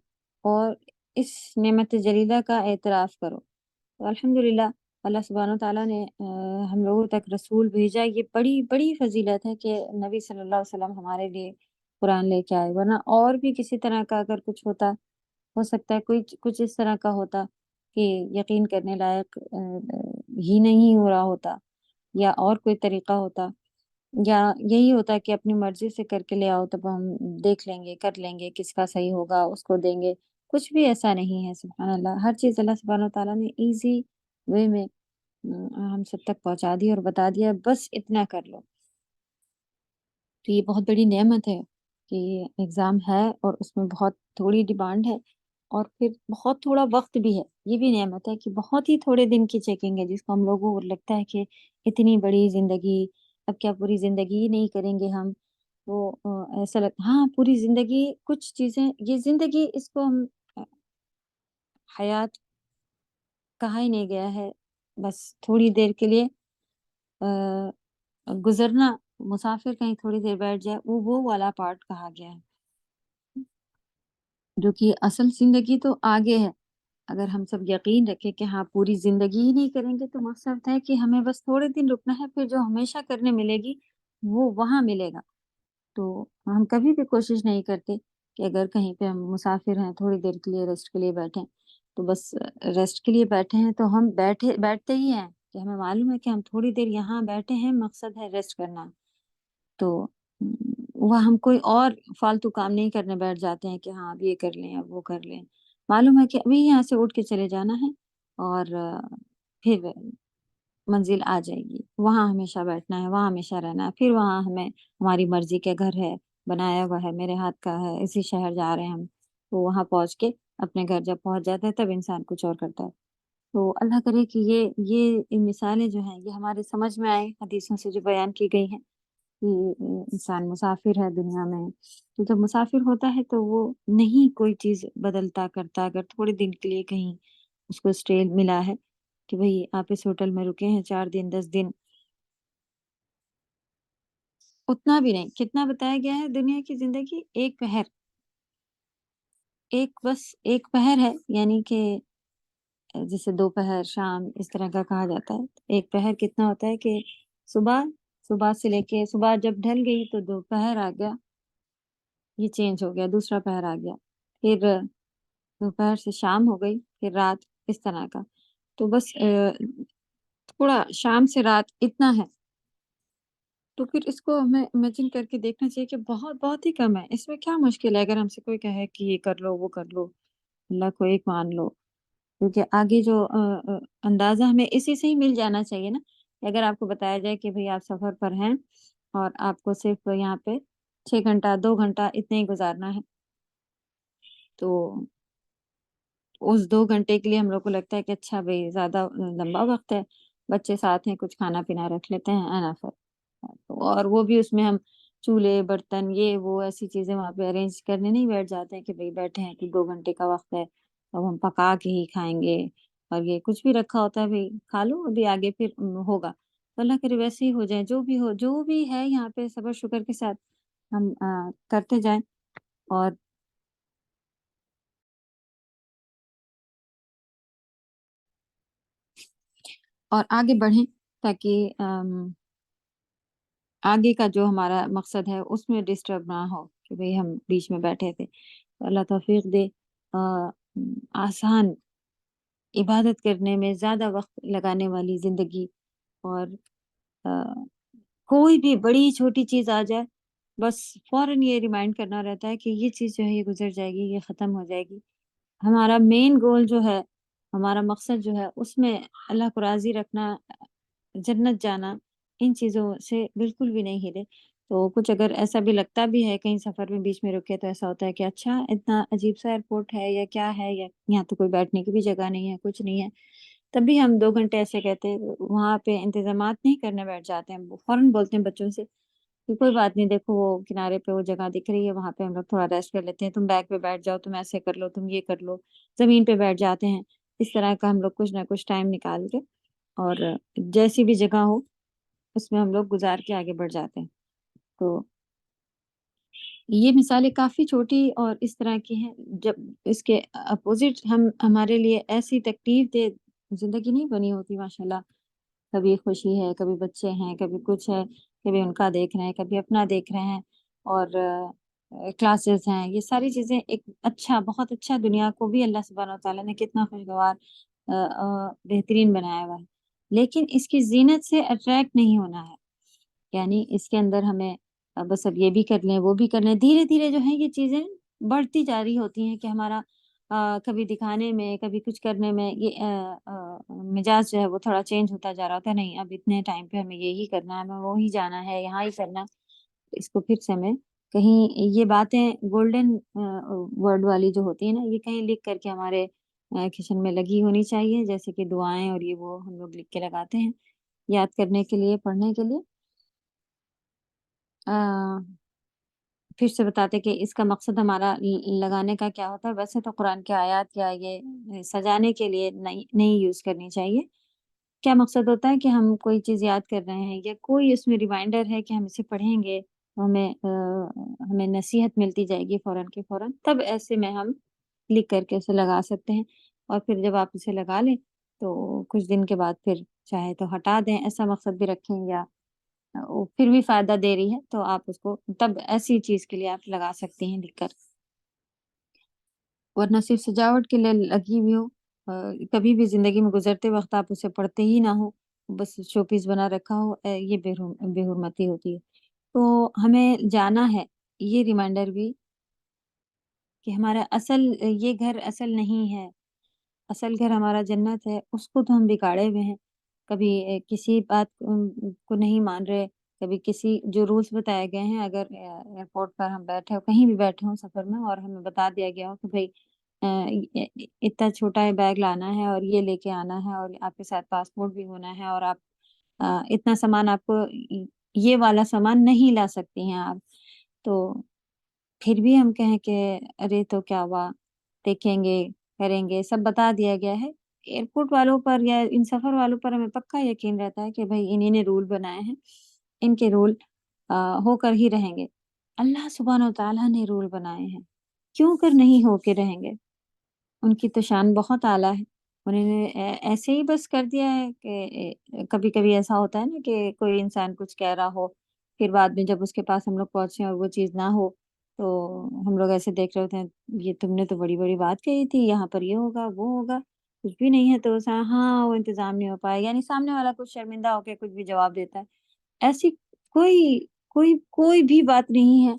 اور اس نعمت جلیلہ کا اعتراف کرو۔ تو الحمدللہ اللہ سبحانہ و تعالیٰ نے ہم لوگوں تک رسول بھیجا۔ یہ بڑی بڑی فضیلت ہے کہ نبی صلی اللہ علیہ وسلم ہمارے لیے قرآن لے کے آئے، ورنہ اور بھی کسی طرح کا اگر کچھ ہوتا، ہو سکتا ہے کوئی کچھ اس طرح کا ہوتا کہ یقین کرنے لائق ہی نہیں ہو رہا ہوتا، یا اور کوئی طریقہ ہوتا، یا یہی ہوتا کہ اپنی مرضی سے کر کے لے آؤ، تب ہم دیکھ لیں گے، کر لیں گے، کس کا صحیح ہوگا اس کو دیں گے۔ کچھ بھی ایسا نہیں ہے، سبحان اللہ، ہر چیز اللہ سبحانہ تعالیٰ نے ایزی وے میں ہم سب تک پہنچا دیا اور بتا دیا، بس اتنا کر لو۔ تو یہ بہت بڑی نعمت ہے کہ ایگزام ہے اور اس میں بہت تھوڑی ڈیمانڈ ہے، اور پھر بہت تھوڑا وقت بھی ہے۔ یہ بھی نعمت ہے کہ بہت ہی تھوڑے دن کی چیکنگ ہے، جس کو ہم لوگوں کو لگتا ہے کہ اتنی بڑی زندگی، اب کیا پوری زندگی ہی نہیں کریں گے ہم؟ وہ ایسا لگتا، ہاں پوری زندگی، کچھ چیزیں، یہ زندگی اس کو ہم حیات کہا ہی نہیں گیا ہے، بس تھوڑی دیر کے لیے گزرنا، مسافر کہیں تھوڑی دیر بیٹھ جائے، وہ والا پارٹ کہا گیا ہے، جو کہ اصل زندگی تو آگے ہے۔ اگر ہم سب یقین رکھیں کہ ہاں پوری زندگی ہی نہیں کریں گے، تو مقصد ہے کہ ہمیں بس تھوڑے دن رکنا ہے، پھر جو ہمیشہ کرنے ملے گی وہ وہاں ملے گا۔ تو ہم کبھی بھی کوشش نہیں کرتے کہ اگر کہیں پہ ہم مسافر ہیں، تھوڑی دیر کے لیے ریسٹ کے لیے بیٹھیں، تو بس ریسٹ کے لیے بیٹھے ہیں تو ہم بیٹھتے ہی ہیں کہ ہمیں معلوم ہے کہ ہم تھوڑی دیر یہاں بیٹھے ہیں، مقصد ہے ریسٹ کرنا۔ تو وہ ہم کوئی اور فالتو کام نہیں کرنے بیٹھ جاتے ہیں کہ ہاں اب یہ کر لیں، اب وہ کر لیں۔ معلوم ہے کہ ابھی یہاں سے اٹھ کے چلے جانا ہے، اور پھر منزل آ جائے گی، وہاں ہمیشہ بیٹھنا ہے، وہاں ہمیشہ رہنا ہے، پھر وہاں ہمیں ہماری مرضی کے گھر ہے، بنایا ہوا ہے، میرے ہاتھ کا ہے، اسی شہر جا رہے ہیں ہم، تو وہاں پہنچ کے اپنے گھر جب پہنچ جاتا ہے تب انسان کچھ اور کرتا ہے۔ تو اللہ کرے کہ یہ مثالیں جو ہیں یہ ہمارے سمجھ میں آئے، حدیثوں سے جو بیان کی گئی ہیں کہ انسان مسافر ہے دنیا میں، تو جب مسافر ہوتا ہے تو وہ نہیں کوئی چیز بدلتا کرتا، اگر تھوڑے دن کے لیے کہیں اس کو اسٹے ملا ہے کہ بھئی آپ اس ہوٹل میں رکے ہیں 4 دن 10 دن، اتنا بھی نہیں، کتنا بتایا گیا ہے دنیا کی زندگی؟ ایک پہر، بس ایک پہر ہے، یعنی کہ جسے دوپہر شام اس طرح کا کہا جاتا ہے۔ ایک پہر کتنا ہوتا ہے کہ صبح سے لے کے صبح جب ڈھل گئی تو دوپہر آ گیا، یہ چینج ہو گیا، دوسرا پہر آ گیا، پھر دوپہر سے شام ہو گئی، پھر رات، اس طرح کا۔ تو بس تھوڑا شام سے رات اتنا ہے، تو پھر اس کو ہمیں امیجن کر کے دیکھنا چاہیے کہ بہت بہت ہی کم ہے، اس میں کیا مشکل ہے اگر ہم سے کوئی کہے کہ یہ کر لو وہ کر لو، اللہ کو ایک مان لو، کیونکہ آگے جو اندازہ ہمیں اسی سے ہی مل جانا چاہیے نا۔ اگر آپ کو بتایا جائے کہ بھئی آپ سفر پر ہیں اور آپ کو صرف یہاں پہ 6 گھنٹہ 2 گھنٹہ اتنے ہی گزارنا ہے، تو اس 2 گھنٹے کے لیے ہم لوگ کو لگتا ہے کہ اچھا بھئی زیادہ لمبا وقت ہے، بچے ساتھ ہیں، کچھ کھانا پینا رکھ لیتے ہیں، انف ہے۔ اور وہ بھی اس میں ہم چولہے برتن یہ وہ ایسی چیزیں وہاں پہ ارینج کرنے نہیں بیٹھ جاتے ہیں کہ بھئی بیٹھے ہیں کہ 2 گھنٹے کا وقت ہے، اب ہم پکا کے ہی کھائیں گے، اور یہ کچھ بھی رکھا ہوتا ہے بھئی کھا لو، ابھی آگے پھر ہوگا۔ تو اللہ کرے ویسے ہی ہو جائے، جو بھی ہے یہاں پہ صبر شکر کے ساتھ ہم کرتے جائیں، اور آگے بڑھیں، تاکہ آگے کا جو ہمارا مقصد ہے اس میں ڈسٹرب نہ ہو کہ بھئی ہم بیچ میں بیٹھے تھے۔ تو اللہ توفیق دے، آسان عبادت کرنے میں زیادہ وقت لگانے والی زندگی، اور کوئی بھی بڑی چھوٹی چیز آ جائے بس فوراً یہ ریمائنڈ کرنا رہتا ہے کہ یہ چیز جو ہے یہ گزر جائے گی، یہ ختم ہو جائے گی۔ ہمارا مین گول جو ہے، ہمارا مقصد جو ہے، اس میں اللہ کو راضی رکھنا، جنت جانا، ان چیزوں سے بالکل بھی نہیں ہلے۔ تو کچھ اگر ایسا بھی لگتا بھی ہے کہیں سفر میں بیچ میں رکے تو ایسا ہوتا ہے کہ اچھا اتنا عجیب سا ایئرپورٹ ہے یا کیا ہے، یا یہاں تو کوئی بیٹھنے کی بھی جگہ نہیں ہے، کچھ نہیں ہے، تب بھی ہم 2 گھنٹے ایسے کہتے ہیں وہاں پہ انتظامات نہیں کرنے بیٹھ جاتے ہیں، فوراً بولتے ہیں بچوں سے کہ کوئی بات نہیں، دیکھو وہ کنارے پہ وہ جگہ دکھ رہی ہے، وہاں پہ ہم لوگ تھوڑا ریسٹ کر لیتے ہیں، تم بیگ پہ بیٹھ جاؤ، تم ایسے کر لو، تم یہ کر لو، زمین پہ بیٹھ جاتے ہیں۔ اس طرح کا ہم لوگ کچھ نہ کچھ ٹائم نکال کے، اور جیسی بھی جگہ ہو اس میں ہم لوگ گزار کے آگے بڑھ جاتے ہیں۔ تو یہ مثالیں کافی چھوٹی اور اس طرح کی ہیں. جب اس کے اپوزٹ ہمارے لیے ایسی تکلیف دہ زندگی نہیں بنی ہوتی ماشاءاللہ. کبھی خوشی ہے، کبھی بچے ہیں، کبھی کچھ ہے، کبھی ان کا دیکھ رہے ہیں، کبھی اپنا دیکھ رہے ہیں، اور کلاسز ہیں. یہ ساری چیزیں ایک اچھا، بہت اچھا، دنیا کو بھی اللہ سبحانہ و تعالیٰ نے کتنا خوشگوار بہترین بنایا ہوا ہے. لیکن اس کی زینت سے اٹریکٹ نہیں ہونا ہے. یعنی اس کے اندر ہمیں بس اب یہ بھی کر لیں، وہ بھی کر لیں. دھیرے دھیرے جو ہے یہ چیزیں بڑھتی جا رہی ہوتی ہیں کہ ہمارا کبھی دکھانے میں، کبھی کچھ کرنے میں یہ مزاج جو ہے وہ تھوڑا چینج ہوتا جا رہا ہوتا ہے. نہیں، اب اتنے ٹائم پہ ہمیں یہی کرنا ہے، ہمیں وہی جانا ہے، یہاں ہی کرنا ہے. اس کو پھر سے ہمیں کہیں یہ باتیں گولڈن ورڈ والی جو ہوتی ہیں نا، یہ کہیں لکھ کر کے ہمارے کچن میں لگی ہونی چاہیے، جیسے کہ دعائیں اور یہ وہ ہم لوگ لکھ کے لگاتے ہیں یاد کرنے کے لیے، پڑھنے کے لیے. پھر سے بتاتے کہ اس کا مقصد ہمارا لگانے کا کیا ہوتا ہے. ویسے تو قرآن کے آیات یا یہ سجانے کے لیے نہیں یوز کرنی چاہیے. کیا مقصد ہوتا ہے کہ ہم کوئی چیز یاد کر رہے ہیں یا کوئی اس میں ریمائنڈر ہے کہ ہم اسے پڑھیں گے، ہمیں نصیحت ملتی جائے گی فوراً کے فوراً، تب ایسے میں ہم لکھ کر کے اسے لگا سکتے ہیں. اور پھر جب آپ اسے لگا لیں تو کچھ دن کے بعد پھر چاہے تو ہٹا دیں، ایسا مقصد بھی رکھیں، یا پھر بھی فائدہ دے رہی ہے تو آپ اس کو تب ایسی چیز کے لیے آپ لگا سکتی ہیں لکھ کر. ورنہ صرف سجاوٹ کے لیے لگی ہوئی ہو، کبھی بھی زندگی میں گزرتے وقت آپ اسے پڑھتے ہی نہ ہو، بس شو پیس بنا رکھا ہو، یہ بے حرمتی ہوتی ہے. تو ہمیں جانا ہے، یہ ریمائنڈر بھی کہ ہمارا یہ گھر اصل نہیں ہے. اصل گھر ہمارا جنت ہے، اس کو تو ہم بگاڑے ہوئے ہیں. کبھی کسی بات کو نہیں مان رہے، کبھی کسی جو رولز بتائے گئے ہیں، اگر ایئرپورٹ پر ہم بیٹھے ہو، کہیں بھی بیٹھے ہوں سفر میں، اور ہمیں بتا دیا گیا ہو کہ بھائی اتنا چھوٹا بیگ لانا ہے اور یہ لے کے آنا ہے، اور آپ کے ساتھ پاسپورٹ بھی ہونا ہے، اور آپ اتنا سامان، آپ کو یہ والا سامان نہیں لا سکتی ہیں آپ. تو پھر بھی ہم کہیں کہ ارے تو کیا ہوا، دیکھیں گے، کریں گے، سب بتا دیا گیا ہے. ایئرپورٹ والوں پر یا ان سفر والوں پر ہمیں پکا یقین رہتا ہے کہ بھائی انہیں نے رول بنائے ہیں، ان کے رول ہو کر ہی رہیں گے. اللہ سبحانہ و تعالیٰ نے رول بنائے ہیں، کیوں کر نہیں ہو کے رہیں گے؟ ان کی تو شان بہت اعلیٰ ہے. انہوں نے ایسے ہی بس کر دیا ہے کہ کبھی کبھی ایسا ہوتا ہے نا کہ کوئی انسان کچھ کہہ رہا ہو، پھر بعد میں جب اس کے پاس ہم لوگ پہنچے اور وہ چیز نہ ہو تو ہم لوگ ایسے دیکھ رہے ہوتے ہیں، یہ تم نے تو بڑی بڑی بات کہی تھی، یہاں پر یہ ہوگا، وہ ہوگا، کچھ بھی نہیں ہے. تو ہاں وہ انتظام نہیں ہو پایا، یعنی سامنے والا کچھ شرمندہ ہو کے کچھ بھی جواب دیتا ہے. ایسی کوئی بھی بات نہیں ہے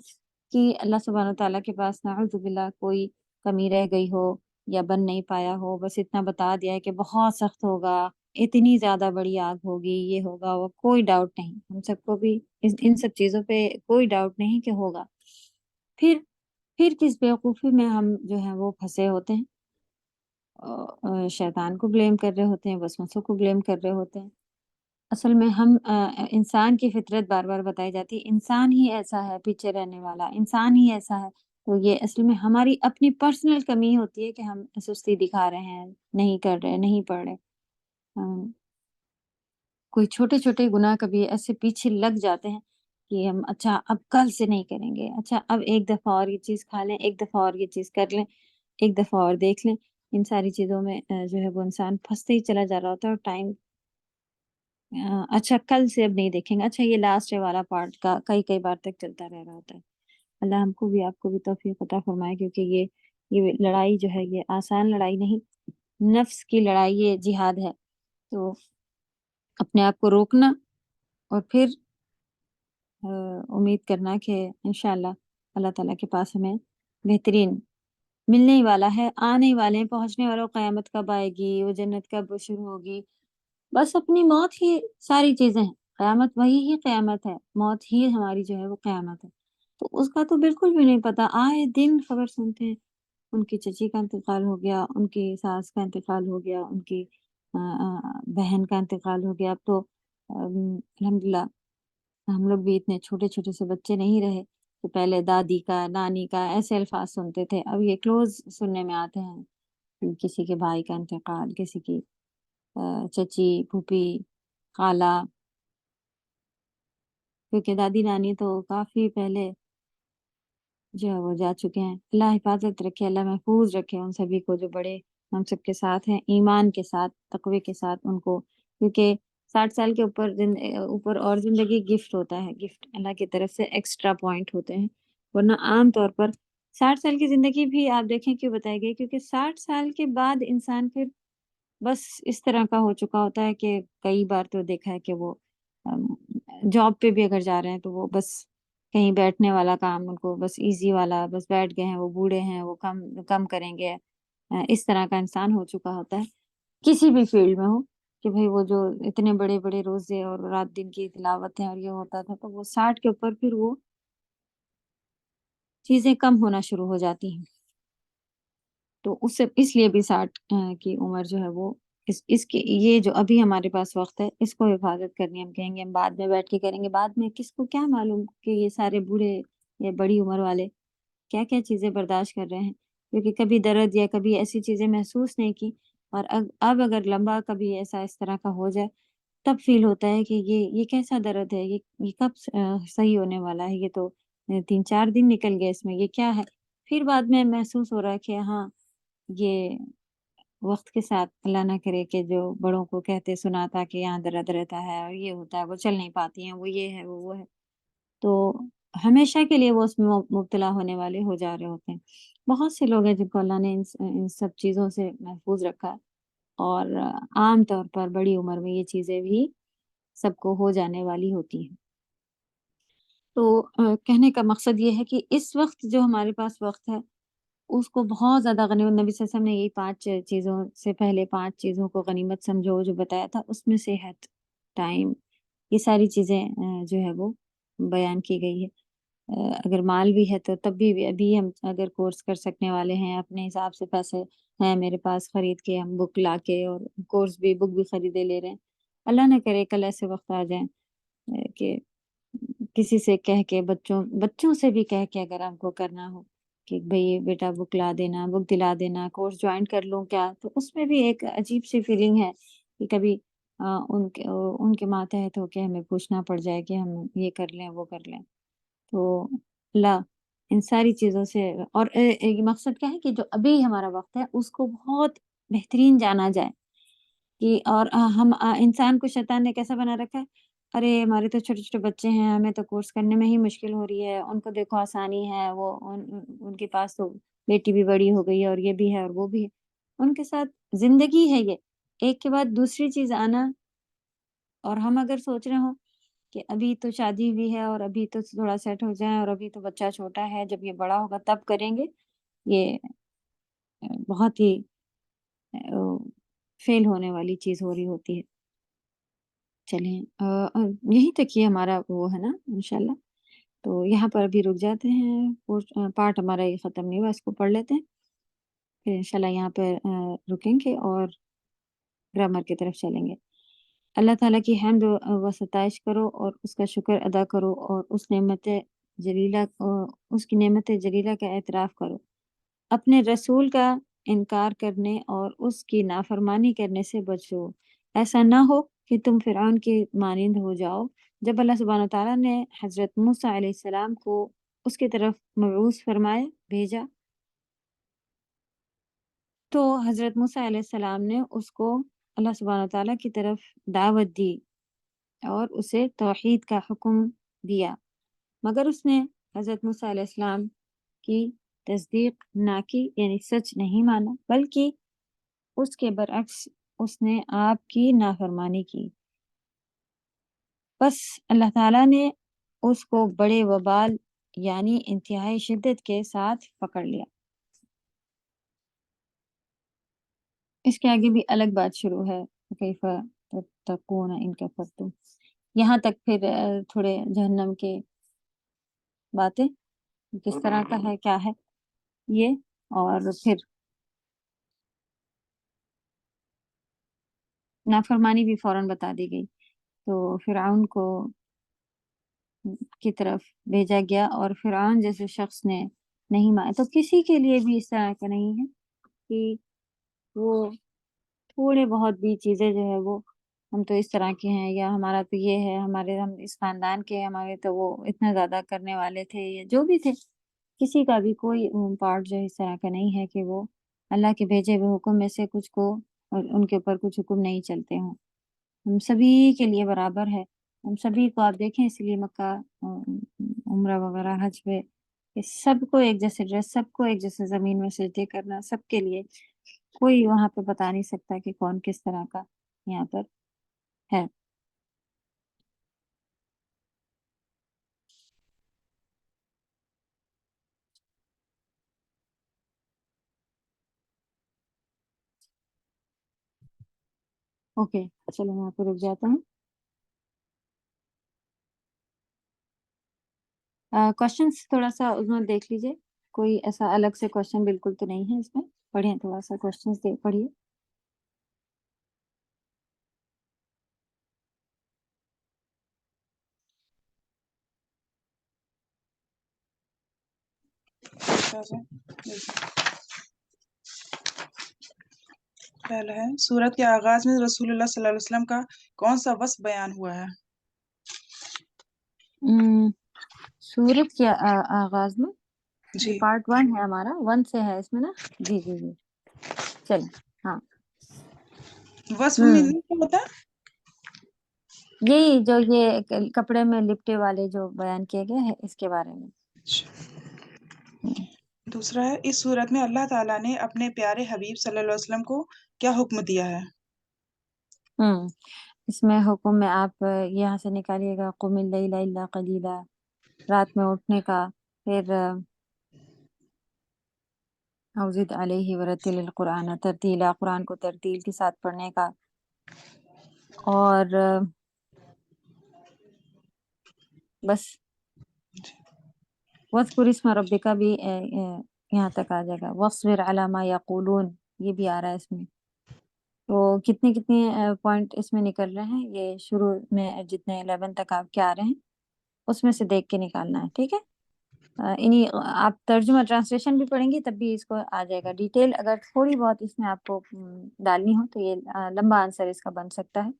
کہ اللہ سبحانہ تعالیٰ کے پاس نعوذ باللہ کوئی کمی رہ گئی ہو یا بن نہیں پایا ہو. بس اتنا بتا دیا ہے کہ بہت سخت ہوگا، اتنی زیادہ بڑی آگ ہوگی، یہ ہوگا، وہ کوئی ڈاؤٹ نہیں. ہم سب کو بھی ان سب چیزوں پہ کوئی ڈاؤٹ نہیں کہ ہوگا. پھر کس بیوقوفی میں ہم جو ہیں وہ پھنسے ہوتے ہیں، شیطان کو بلیم کر رہے ہوتے ہیں، وسوسوں کو بلیم کر رہے ہوتے ہیں. اصل میں ہم انسان کی فطرت بار بار بتائی جاتی ہے، انسان ہی ایسا ہے، پیچھے رہنے والا انسان ہی ایسا ہے. تو یہ اصل میں ہماری اپنی پرسنل کمی ہوتی ہے کہ ہم سستی دکھا رہے ہیں، نہیں کر رہے، نہیں پڑھ رہے. کوئی چھوٹے چھوٹے گناہ کبھی ایسے پیچھے لگ جاتے ہیں کہ ہم اچھا اب کل سے نہیں کریں گے، اچھا اب ایک دفعہ اور یہ چیز کھا لیں، ایک دفعہ اور یہ چیز کر لیں، ایک دفعہ اور دیکھ لیں. ان ساری چیزوں میں جو ہے وہ انسان پھنستے ہی چلا جا رہا ہوتا ہے. اور ٹائم اچھا کل سے اب نہیں دیکھیں گے، اچھا یہ لاسٹ والا پارٹ کا کئی بار تک چلتا رہ رہا ہوتا ہے. اللہ ہم کو بھی آپ کو بھی توفیق عطا فرمائے، کیونکہ یہ لڑائی جو ہے یہ آسان لڑائی نہیں، نفس کی لڑائی، یہ جہاد ہے. تو اپنے آپ کو روکنا اور پھر امید کرنا کہ انشاءاللہ اللہ تعالیٰ کے پاس ہمیں بہترین ملنے ہی والا ہے، آنے ہی والے ہیں، پہنچنے والوں. قیامت کب آئے گی، وہ جنت کب شروع ہوگی، بس اپنی موت ہی ساری چیزیں ہیں. قیامت وہی ہی قیامت ہے، موت ہی ہماری جو ہے وہ قیامت ہے. تو اس کا تو بالکل بھی نہیں پتا. آئے دن خبر سنتے ہیں، ان کی چچی کا انتقال ہو گیا، ان کی ساس کا انتقال ہو گیا، ان کی بہن کا انتقال ہو گیا. اب تو الحمدللہ ہم لوگ بھی اتنے چھوٹے چھوٹے سے بچے نہیں رہے کہ پہلے دادی کا، نانی کا ایسے الفاظ سنتے تھے. اب یہ کلوز سننے میں آتے ہیں، کسی کے بھائی کا انتقال، کسی کی چچی، پھوپھی، خالہ. کیونکہ دادی نانی تو کافی پہلے جو ہے وہ جا چکے ہیں۔ اللہ حفاظت رکھے، اللہ محفوظ رکھے ان سبھی کو جو بڑے ہم سب کے ساتھ ہیں، ایمان کے ساتھ، تقوی کے ساتھ ان کو، کیونکہ 60 سال کے اوپر اور زندگی گفٹ ہوتا ہے، گفٹ اللہ کی طرف سے ایکسٹرا پوائنٹ ہوتے ہیں، ورنہ عام طور پر 60 سال کی زندگی بھی آپ دیکھیں کیوں بتائی گئی، کیونکہ 60 سال کے بعد انسان پھر بس اس طرح کا ہو چکا ہوتا ہے کہ کئی بار تو دیکھا ہے کہ وہ جاب پہ بھی اگر جا رہے ہیں تو وہ بس کہیں بیٹھنے والا کام ان کو بس ایزی والا، بس بیٹھ گئے ہیں، وہ بوڑھے ہیں، وہ کم کم کریں گے، اس طرح کا انسان ہو چکا ہوتا ہے کسی بھی فیلڈ میں ہو، کہ بھئی وہ جو اتنے بڑے بڑے روزے اور رات دن کی تلاوت ہیں اور یہ ہوتا تھا، تو وہ 60 کے اوپر پھر وہ چیزیں کم ہونا شروع ہو جاتی ہیں، تو اس لیے بھی 60 کی عمر جو ہے وہ اس کے یہ جو ابھی ہمارے پاس وقت ہے اس کو حفاظت کرنی، ہم کہیں گے ہم بعد میں بیٹھ کے کریں گے، بعد میں کس کو کیا معلوم کہ یہ سارے بوڑھے یا بڑی عمر والے کیا کیا چیزیں برداشت کر رہے ہیں، کیونکہ کبھی درد یا کبھی ایسی چیزیں محسوس نہیں کی، اور اب اگر لمبا کبھی ایسا اس طرح کا ہو جائے تب فیل ہوتا ہے کہ یہ کیسا درد ہے، یہ کب صحیح ہونے والا ہے، یہ تو 3 4 دن نکل گئے اس میں، یہ کیا ہے، پھر بعد میں محسوس ہو رہا ہے کہ ہاں یہ وقت کے ساتھ اللہ نہ کرے کہ جو بڑوں کو کہتے سنا تھا کہ یہاں درد رہتا ہے اور یہ ہوتا ہے، وہ چل نہیں پاتی ہیں، وہ یہ ہے وہ ہے، تو ہمیشہ کے لیے وہ اس میں مبتلا ہونے والے ہو جا رہے ہوتے ہیں۔ بہت سے لوگ ہیں جن کو اللہ نے ان سب چیزوں سے محفوظ رکھا ہے، اور عام طور پر بڑی عمر میں یہ چیزیں بھی سب کو ہو جانے والی ہوتی ہیں۔ تو کہنے کا مقصد یہ ہے کہ اس وقت جو ہمارے پاس وقت ہے اس کو بہت زیادہ غنیمت، نبی صلی اللہ علیہ وسلم نے یہی 5 چیزوں سے پہلے 5 چیزوں کو غنیمت سمجھو جو بتایا تھا، اس میں صحت، ٹائم، یہ ساری چیزیں جو ہے وہ بیان کی گئی ہے۔ اگر مال بھی ہے تو تب بھی ابھی ہم اگر کورس کر سکنے والے ہیں، اپنے حساب سے پیسے ہیں میرے پاس، خرید کے ہم بک لا کے اور کورس بھی بک بھی خریدے لے رہے ہیں، اللہ نہ کرے کل ایسے وقت آ جائیں کہ کسی سے کہہ کے بچوں سے بھی کہہ کے اگر ہم کو کرنا ہو کہ بھئی بیٹا بک لا دینا، بک دلا دینا، کورس جوائن کر لوں کیا، تو اس میں بھی ایک عجیب سی فیلنگ ہے کہ کبھی ان کے ماتحت ہو کے ہمیں پوچھنا پڑ جائے کہ ہم یہ کر لیں وہ کر لیں، تو اللہ ان ساری چیزوں سے، اور ایک مقصد کیا ہے کہ جو ابھی ہمارا وقت ہے اس کو بہت بہترین جانا جائے، کہ اور ہم انسان کو شیطان نے کیسا بنا رکھا ہے، ارے ہمارے تو چھوٹے چھوٹے بچے ہیں، ہمیں تو کورس کرنے میں ہی مشکل ہو رہی ہے، ان کو دیکھو آسانی ہے، وہ ان کے پاس تو بیٹی بھی بڑی ہو گئی ہے اور یہ بھی ہے اور وہ بھی ہے، ان کے ساتھ زندگی ہے یہ ایک کے بعد دوسری چیز آنا، اور ہم اگر سوچ رہے ہوں کہ ابھی تو شادی بھی ہے اور ابھی تو تھوڑا سیٹ ہو جائیں اور ابھی تو بچہ چھوٹا ہے، جب یہ بڑا ہوگا تب کریں گے، یہ بہت ہی فیل ہونے والی چیز ہو رہی ہوتی ہے۔ چلیں یہیں تک یہ ہمارا وہ ہے نا انشاءاللہ، تو یہاں پر ابھی رک جاتے ہیں، پارٹ ہمارا یہ ختم نہیں ہوا، اس کو پڑھ لیتے ہیں، پھر انشاءاللہ یہاں پہ رکیں گے اور گرامر کی طرف چلیں گے۔ اللہ تعالیٰ کی حمد و ستائش کرو اور اس کا شکر ادا کرو، اور اس کی نعمت جلیلہ کا اعتراف کرو، اپنے رسول کا انکار کرنے اور اس کی نافرمانی کرنے سے بچو، ایسا نہ ہو کہ تم فرعون کی مانند ہو جاؤ۔ جب اللہ سبحانہ وتعالیٰ نے حضرت موسیٰ علیہ السلام کو اس کی طرف مبعوث فرمایا، بھیجا، تو حضرت موسیٰ علیہ السلام نے اس کو اللہ سبحانہ وتعالیٰ کی طرف دعوت دی اور اسے توحید کا حکم دیا، مگر اس نے حضرت موسیٰ علیہ السلام کی تصدیق نہ کی، یعنی سچ نہیں مانا، بلکہ اس کے برعکس اس نے آپ کی نافرمانی کی، بس اللہ تعالیٰ نے اس کو بڑے وبال یعنی انتہائی شدت کے ساتھ پکڑ لیا۔ اس کے آگے بھی الگ بات شروع ہے، کیف تتقون ان کفرتم، یہاں تک پھر تھوڑے جہنم کے باتیں کس طرح کا ہے کیا ہے یہ، اور پھر نافرمانی بھی فوراً بتا دی گئی، تو فرعون کو کی طرف بھیجا گیا، اور فرعون جیسے شخص نے نہیں مانا، تو کسی کے لیے بھی اس طرح کا نہیں ہے کہ وہ تھوڑے بہت بھی چیزیں جو ہے وہ ہم تو اس طرح کے ہیں، یا ہمارا تو یہ ہے، ہم اس خاندان کے، ہمارے تو وہ اتنا زیادہ کرنے والے تھے، یا جو بھی تھے، کسی کا بھی کوئی پارٹ جو ہے اس طرح کا نہیں ہے کہ وہ اللہ کے بھیجے ہوئے حکم میں سے کچھ کو اور ان کے اوپر کچھ حکم نہیں چلتے ہوں. ہم سبھی کے لیے برابر ہے. ہم سبھی کو آپ دیکھیں اس لیے مکہ عمرہ وغیرہ حج پہ کہ سب کو ایک جیسے ڈریس، سب کو ایک جیسے زمین میں سجدے کرنا، سب کے لیے. کوئی وہاں پہ بتا نہیں سکتا کہ کون کس طرح کا یہاں پر ہے. اوکے چلو میں آپ کو رک جاتا ہوں. کوشچنس تھوڑا سا اس میں دیکھ لیجیے. کوئی ایسا الگ سے کوشچن بالکل تو نہیں ہے اس میں. پڑھیں تھوڑا سا کوشچنس پڑھیے. پہلا ہے سورت کے آغاز میں رسول اللہ صلی اللہ علیہ وسلم کا کون سا وصف بیان ہوا ہے؟ سورت کے آغاز میں جی پارٹ 1 ہے ہمارا، 1 سے ہے اس میں نا. جی جی جی چلیں. ہاں وصف میں نہیں کیا ہوتا؟ یہی جو یہ کپڑے میں لپٹے والے جو بیان کیے گئے ہیں اس کے بارے میں. دوسرا ہے اس صورت میں اللہ تعالیٰ نے اپنے پیارے حبیب صلی اللہ علیہ وسلم کو کیا حکم دیا ہے؟ اس میں حکم میں آپ یہاں سے نکالیے گا قم اللیل الا قلیلا، رات میں اٹھنے کا. پھر اوزد علیہ ورتل القرآن ترتیلا، قرآن کو ترتیل کے ساتھ پڑھنے کا. اور بس وَاذْكُرِ اسْمَ رَبِّكَ بھی یہاں تک آ جائے گا. وَاصْبِرْ عَلَىٰ مَا يَقُولُونَ یہ بھی آ رہا ہے اس میں. تو کتنے پوائنٹ اس میں نکل رہے ہیں، یہ شروع میں جتنے 11 تک آپ کے آ رہے ہیں اس میں سے دیکھ کے نکالنا ہے. ٹھیک ہے. آپ ترجمہ ٹرانسلیشن بھی پڑھیں گی تب بھی اس کو آ جائے گا. ڈیٹیل اگر تھوڑی بہت اس میں آپ کو ڈالنی ہو تو یہ لمبا آنسر اس کا بن سکتا ہے،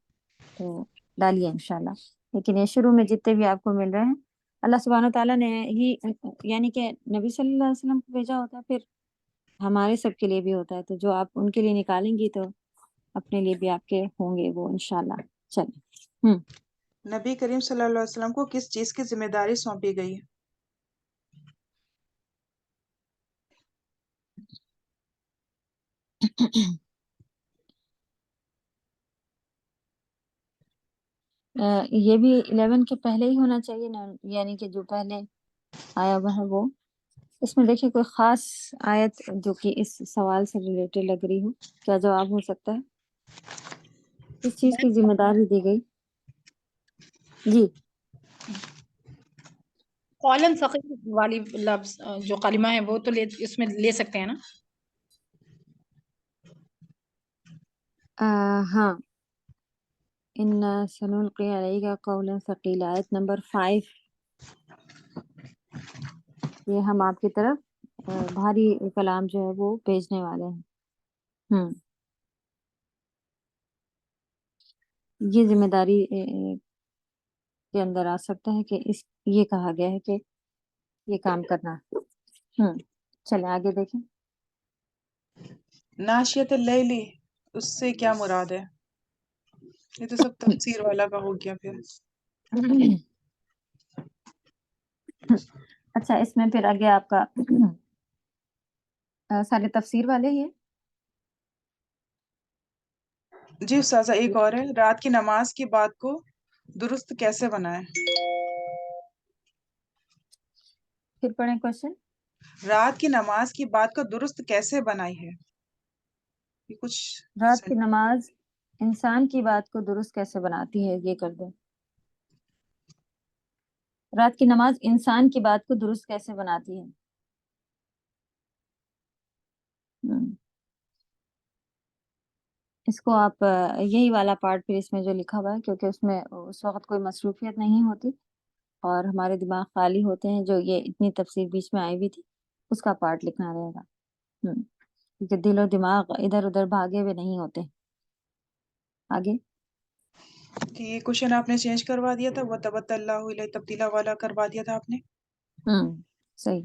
تو ڈالیے انشاءاللہ. لیکن یہ شروع میں جتنے بھی آپ کو مل رہے ہیں اللہ سبحانہ تعالیٰ نے ہی یعنی کہ نبی صلی اللہ علیہ وسلم کو بھیجا ہوتا ہے، پھر ہمارے سب کے لیے بھی ہوتا ہے. تو جو آپ ان کے لیے نکالیں گی تو اپنے لیے بھی آپ کے ہوں گے وہ انشاءاللہ. چلیں. نبی کریم صلی اللہ علیہ وسلم کو کس چیز کی ذمہ داری سونپی گئی؟ یہ بھی 11 کے پہلے ہی ہونا چاہیے نا، یعنی کہ جو پہلے آیا ہوا ہے وہ. اس میں دیکھیں کوئی خاص آیت جو کہ اس سوال سے ریلیٹڈ لگ رہی ہو، کیا جواب ہو سکتا ہے؟ اس چیز کی ذمہ داری دی گئی. جی قولن ثقیل والی لفظ جو کلمہ ہے وہ تو اس میں لے سکتے ہیں نا؟ ہاں ان سنلقی علیک قولا ثقیلا، آیت نمبر 5. یہ ہم آپ کی طرف بھاری کلام جو ہے وہ بھیجنے والے ہیں. یہ ذمہ داری کے اندر آ سکتا ہے کہ یہ کہا گیا ہے کہ یہ کام کرنا. چلیں آگے دیکھیں. ناشیت اللیلی اس سے کیا مراد ہے؟ یہ تو سب تفسیر والا کا ہو گیا پھر. اچھا اس میں پھر آگے آپ کا سارے تفسیر والے ہی ہیں. جی استاذہ ایک اور ہے، رات کی نماز کی بات کو درست کیسے بنائیں؟ پھر پڑھیں کوشچن. رات کی نماز کی بات کو درست کیسے بنائی ہے؟ یہ کچھ رات کی نماز انسان کی بات کو درست کیسے بناتی ہے، یہ کر دیں. رات کی نماز انسان کی بات کو درست کیسے بناتی ہے. اس کو آپ یہی والا پارٹ پھر اس میں جو لکھا ہوا ہے، کیونکہ اس میں اس وقت کوئی مصروفیت نہیں ہوتی اور ہمارے دماغ خالی ہوتے ہیں، جو یہ اتنی تفسیر بیچ میں آئی ہوئی تھی اس کا پارٹ لکھنا رہے گا. کیونکہ دل و دماغ ادھر ادھر بھاگے ہوئے نہیں ہوتے. آگے کہ یہ کوشچن آپ نے چینج کروا دیا تھا، وہ تبت اللہ علیہ تبدیلا والا کروا دیا تھا آپ نے. صحیح.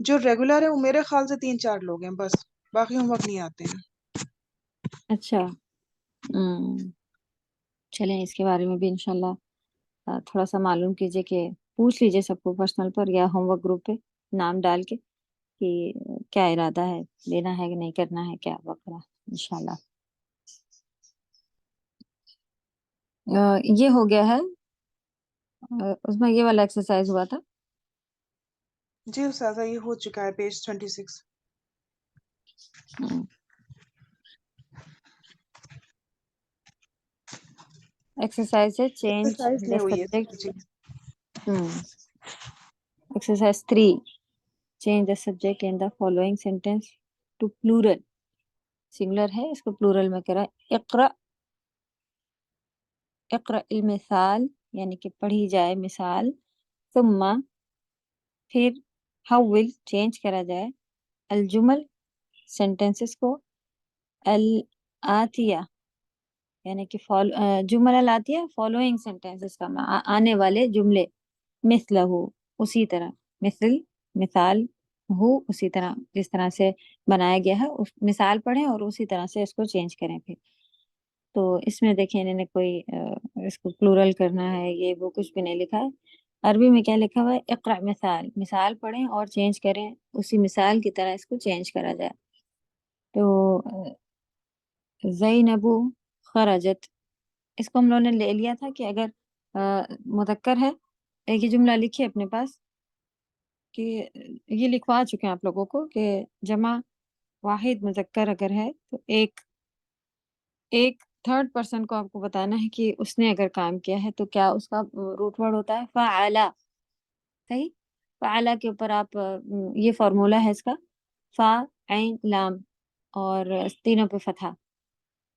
جو ریگولر ہیں وہ میرے خیال سے 3-4 لوگ ہیں بس، باقی ہوم ورک نہیں آتے ہیں۔ اچھا چلیں اس کے بارے میں بھی انشاءاللہ تھوڑا سا معلوم کیجئے، کہ پوچھ لیجئے سب کو پرسنل پر یا ہوم ورک گروپ پہ نام ڈال کے کہ کیا ارادہ ہے، لینا ہے کہ نہیں کرنا ہے کیا وغیرہ انشاءاللہ۔ یہ ہو گیا ہے، اس میں یہ والا ایکسرسائز ہوا تھا۔ جی استاذہ یہ ہو چکا ہے پیج 26۔ ایکسرسائز ہے چینج ایکسرسائز دا نہیں ہوئی ہے سبجیکٹ۔ جی۔ Exercise 3 change the subject in the following sentence to plural. Singular ہے، اس کو پلورل میں کرا۔ اقرأ، اقرأ المثال یعنی کہ پڑھی جائے مثال، ثم پھر حول چینج کرا جائے، الجمل سینٹینسز کو، الآتیہ یعنی کہ جمل الآتیہ فالوئنگ سینٹینسز کا آنے والے جملے، مثلہ اسی طرح، مثال ہو اسی طرح جس طرح سے بنایا گیا ہے مثال پڑھیں اور اسی طرح سے اس کو چینج کریں۔ پھر تو اس میں دیکھیں انہوں نے کوئی اس کو پلورل کرنا ہے یہ وہ کچھ بھی نہیں لکھا ہے۔ عربی میں کیا لکھا ہوا ہے؟ اقرأ مثال، مثال پڑھیں اور چینج کریں، اسی مثال کی طرح اس کو چینج کرا جائے۔ تو زینب خرجت، اس کو ہم لوگوں نے لے لیا تھا کہ اگر مذکر ہے، ایک ہی جملہ لکھیے اپنے پاس، کہ یہ لکھوا چکے ہیں آپ لوگوں کو کہ جمع واحد مذکر اگر ہے تو ایک تھرڈ پرسن کو آپ کو بتانا ہے کہ اس نے اگر کام کیا ہے تو کیا اس کا روٹ ورڈ ہوتا ہے فعلا۔ صحیح، فعلا کے اوپر آپ یہ فارمولا ہے اس کا، فا عین لام اور تینوں پہ فتحہ،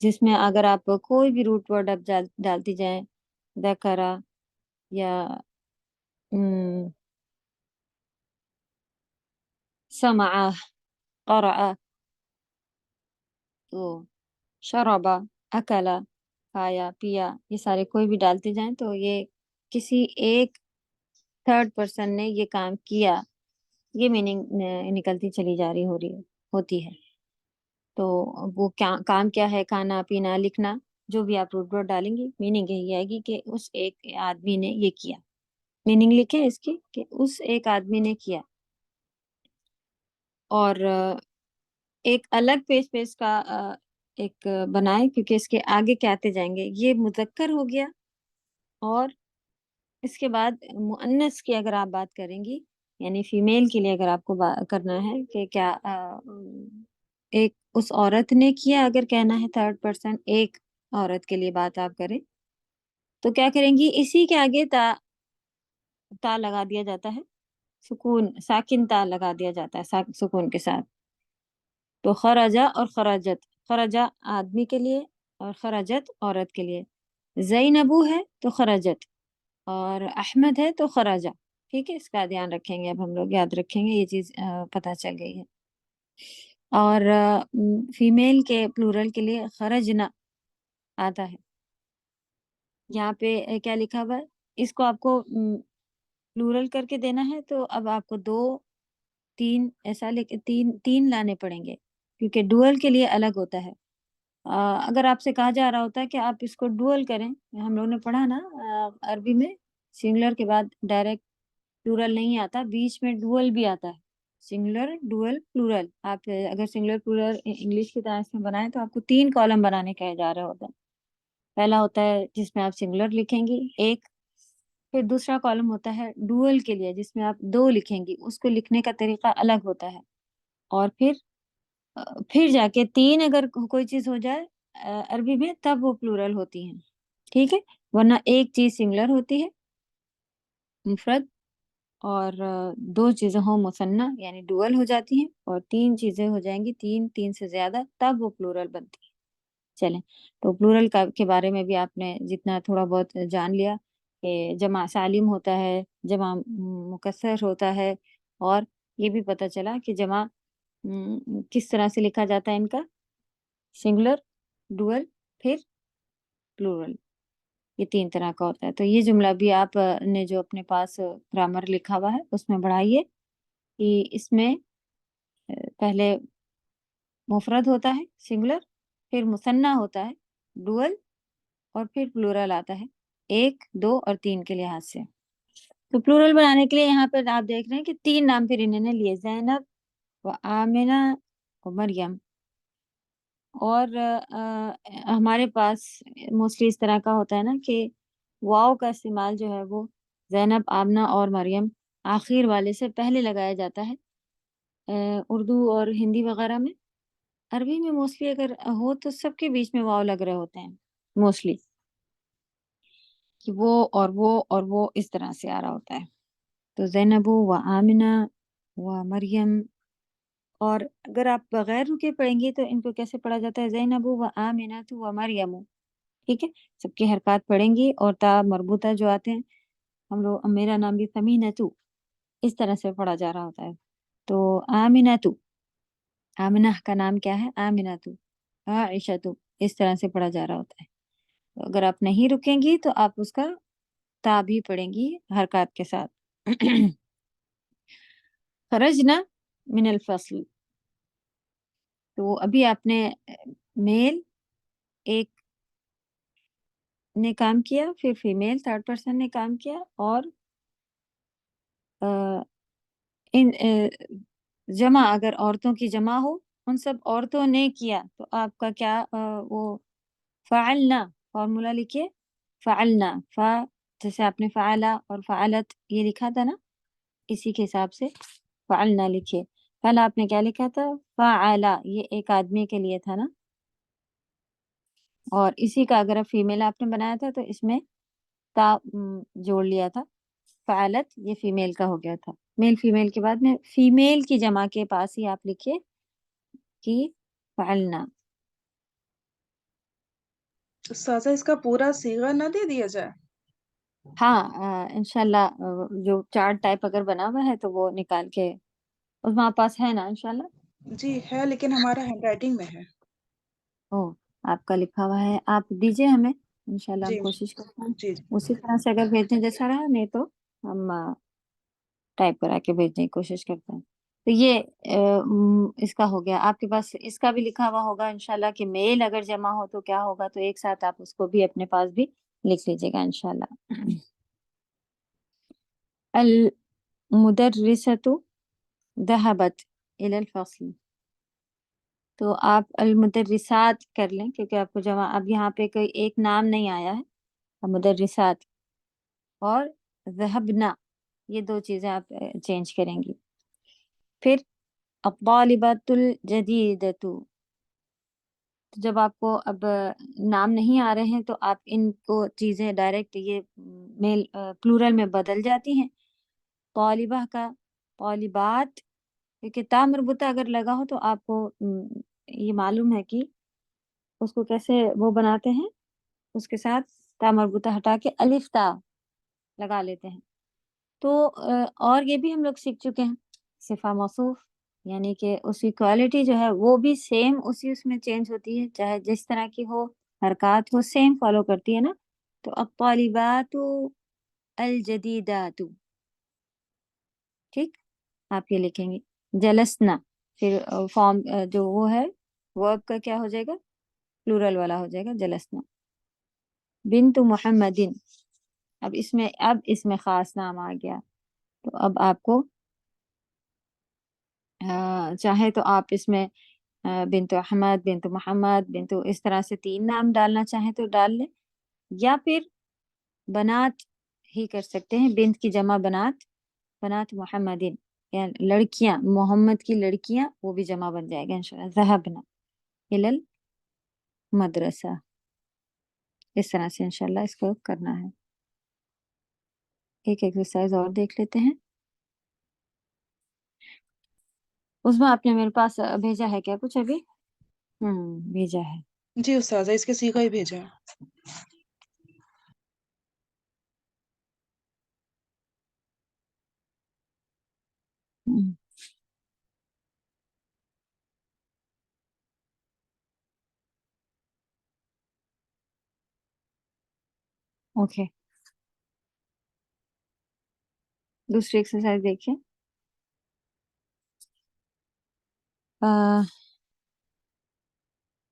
جس میں اگر آپ کوئی بھی روٹ ورڈ آپ ڈالتی جائیں، ذکرا یا سمع، قرأ، تو شربا، اکلا، کھایا پیا، یہ سارے کوئی بھی ڈالتے جائیں تو یہ کسی ایک تھرڈ پرسن نے یہ کام کیا، یہ میننگ نکلتی چلی جا رہی ہوتی ہے۔ تو وہ کام کیا ہے؟ کھانا پینا لکھنا، جو بھی آپ روٹ ورڈ ڈالیں گی میننگ یہی آئے گی کہ اس ایک آدمی نے یہ کیا، میننگ لکھے اس کی کہ اس ایک آدمی نے کیا۔ اور ایک الگ پیج پہ اس کا ایک بنائے، کیونکہ اس کے آگے کیا آتے جائیں گے، یہ مذکر ہو گیا، اور اس کے بعد مؤنث کی اگر آپ بات کریں گی، یعنی فیمیل کے لیے اگر آپ کو کرنا ہے کہ کیا ایک اس عورت نے کیا، اگر کہنا ہے تھرڈ پرسن ایک عورت کے لیے بات آپ کریں تو کیا کریں گی، اسی کے آگے تا لگا دیا جاتا ہے، سکون ساکن تا لگا دیا جاتا ہے سکون کے ساتھ۔ تو خرجہ اور خرجت، خرجہ آدمی کے لیے اور خرجت عورت کے لیے، زینبو ہے تو خرجت، اور احمد ہے تو خرجہ۔ ٹھیک ہے، اس کا دھیان رکھیں گے، اب ہم لوگ یاد رکھیں گے، یہ چیز پتہ چل گئی ہے۔ اور فیمیل کے پلورل کے لیے خرجنا آتا ہے۔ یہاں پہ کیا لکھا ہوا ہے، اس کو آپ کو پلورل کر کے دینا ہے تو اب آپ کو 2 3 ایسا تین لانے پڑیں گے، کیونکہ ڈوئل کے لیے الگ ہوتا ہے۔ اگر آپ سے کہا جا رہا ہوتا ہے کہ آپ اس کو ڈوئل کریں، ہم لوگوں نے پڑھا نا عربی میں سنگولر کے بعد ڈائریکٹ پلورل نہیں آتا، بیچ میں ڈوئل بھی آتا ہے، سنگولر ڈوئل پلورل۔ آپ اگر سنگولر پلورل انگلش کی طرح سے بنائیں تو آپ کو 3 کالم بنانے کہے جا رہا ہوتا ہے۔ پہلا ہوتا ہے جس میں آپ سنگولر لکھیں گی ایک، پھر دوسرا کالم ہوتا ہے ڈوئل کے لیے جس میں آپ 2 لکھیں گی، اس کو لکھنے کا طریقہ الگ ہوتا ہے، اور پھر جا کے 3 اگر کوئی چیز ہو جائے عربی میں تب وہ پلورل ہوتی ہیں۔ ٹھیک ہے، ورنہ ایک چیز سنگولر ہوتی ہے مفرد، اور 2 چیزیں ہوں مثنیٰ یعنی ڈوئل ہو جاتی ہیں، اور 3 چیزیں ہو جائیں گی 3 سے زیادہ، تب وہ پلورل بنتی ہے۔ چلیں، تو پلورل کے بارے میں بھی آپ نے جتنا تھوڑا بہت جان لیا کہ جمع سالم ہوتا ہے، جمع مکسر ہوتا ہے، اور یہ بھی پتہ چلا کہ جمع کس طرح سے لکھا جاتا ہے ان کا، سنگولر، ڈوئل، پھر پلورل، یہ 3 طرح کا ہوتا ہے۔ تو یہ جملہ بھی آپ نے جو اپنے پاس گرامر لکھا ہوا ہے اس میں بڑھائیے، کہ اس میں پہلے مفرد ہوتا ہے سنگولر، پھر مثنیٰ ہوتا ہے ڈوئل، اور پھر پلورل آتا ہے 1 2 اور 3 کے لحاظ سے. تو پلورل بنانے کے لیے یہاں پر آپ دیکھ رہے ہیں کہ 3 نام پھر انہوں نے لیے، زینب و آمنہ و مریم. اور ہمارے پاس موسٹلی اس طرح کا ہوتا ہے نا کہ واو کا استعمال جو ہے وہ زینب، آمنہ اور مریم آخر والے سے پہلے لگایا جاتا ہے اردو اور ہندی وغیرہ میں. عربی میں موسٹلی اگر ہو تو سب کے بیچ میں واو لگ رہے ہوتے ہیں موسٹلی، کہ وہ اور وہ اور وہ اس طرح سے آ رہا ہوتا ہے. تو زینب و آمنہ و مریم. اور اگر آپ بغیر رکے پڑھیں گے تو ان کو کیسے پڑھا جاتا ہے؟ زینب و آمنہ و مریم. ٹھیک ہے، سب کی حرکات پڑھیں گی اور تا مربوطہ جو آتے ہیں، ہم لوگ میرا نام بھی سمینہ، اس طرح سے پڑھا جا رہا ہوتا ہے. تو آمنہ، آمنہ کا نام کیا ہے؟ آمنہ، عائشہ، اس طرح سے پڑھا جا رہا ہوتا ہے. تو اگر آپ نہیں رکیں گی تو آپ اس کا تا بھی پڑھیں گی حرکات کے ساتھ. خرجنا من الفصل. تو ابھی آپ نے میل ایک نے کام کیا، پھر فیمیل 3rd پرسن نے کام کیا، اور ان جمع اگر عورتوں کی جمع ہو، ان سب عورتوں نے کیا، تو آپ کا کیا وہ فعلنا فارمولا لکھیے. فعلنا، جیسے آپ نے فعلا اور فعلت یہ لکھا تھا نا، اسی کے حساب سے فعلنا لکھیے. پہلا آپ نے کیا لکھا تھا؟ فعلا، یہ ایک آدمی کے لیے تھا نا، اور اسی کا اگر فیمیل آپ نے بنایا تھا تو اس میں تا جوڑ لیا تھا. فعلت یہ فیمیل کا ہو گیا تھا. میل فیمیل کے بعد میں فیمیل کی جمع کے پاس ہی آپ لکھیے کہ فعلنا. استاذہ اس کا پورا صیغہ نہ دے دیا جائے؟ ہاں انشاءاللہ جو چارٹ ٹائپ اگر بنا ہوا ہے تو وہ نکال کے اس میں آپ پاس ہے نا انشاءاللہ. جی ہے، لیکن ہمارا ہینڈ رائٹنگ میں ہے. او آپ کا لکھا ہوا ہے، آپ دیجئے ہمیں، انشاءاللہ ہم جی کوشش کرتے ہیں جی جی. اسی طرح سے اگر بھیجنے جیسا رہا، نہیں تو ہم ٹائپ کرا کے بھیجنے کی کوشش کرتے ہیں. تو یہ اس کا ہو گیا. آپ کے پاس اس کا بھی لکھا ہوا ہوگا انشاءاللہ کہ میل اگر جمع ہو تو کیا ہوگا، تو ایک ساتھ آپ اس کو بھی اپنے پاس بھی لکھ لیجیے گا انشاءاللہ. المدرسۃ ذهبت الى الفصل. تو آپ المدرسات کر لیں کیونکہ آپ کو جمع اب یہاں پہ کوئی ایک نام نہیں آیا ہے. مدرسات اور ذهبنا، یہ 2 چیزیں آپ چینج کریں گی. پھر الطالبۃ الجدیدۃ. جب آپ کو اب نام نہیں آ رہے ہیں تو آپ ان کو چیزیں ڈائریکٹ یہ میل پلورل میں بدل جاتی ہیں. طالبہ کا طالبات، کیونکہ تا مربوطہ اگر لگا ہو تو آپ کو یہ معلوم ہے کہ اس کو کیسے وہ بناتے ہیں، اس کے ساتھ تا مربوطہ ہٹا کے الف تا لگا لیتے ہیں. تو اور یہ بھی ہم لوگ سیکھ چکے ہیں صفہ موصوف، یعنی کہ اس کی کوالٹی جو ہے وہ بھی سیم اسی اس میں چینج ہوتی ہے، چاہے جس طرح کی ہو، حرکات ہو سیم فالو کرتی ہے نا. تو الطالبات الجدیدات، ٹھیک آپ یہ لکھیں گے. جلسنا، پھر فارم جو وہ ہے ورب کا کیا ہو جائے گا؟ پلورل والا ہو جائے گا جلسنا. بنت محمدin، اب اس میں خاص نام آ گیا. تو اب آپ کو چاہے تو آپ اس میں بنت احمد، بنت محمد، بنت اس طرح سے 3 نام ڈالنا چاہیں تو ڈال لیں، یا پھر بنات ہی کر سکتے ہیں. بنت کی جمع بنات، بنات محمدin، یعنی لڑکیاں، محمد کی لڑکیاں، وہ بھی جمع بن جائے گا انشاءاللہ. ذهبنا الى المدرسہ. اس طرح سے انشاءاللہ اس کو کرنا ہے. ایک ایکسرسائز اور دیکھ لیتے ہیں. اس میں آپ نے میرے پاس بھیجا ہے کیا کچھ ابھی؟ بھیجا ہے. جی استاذہ اس کے صیغہ ہی بھیجا ہے. اوکے، دوسری ایکسرسائز دیکھیں.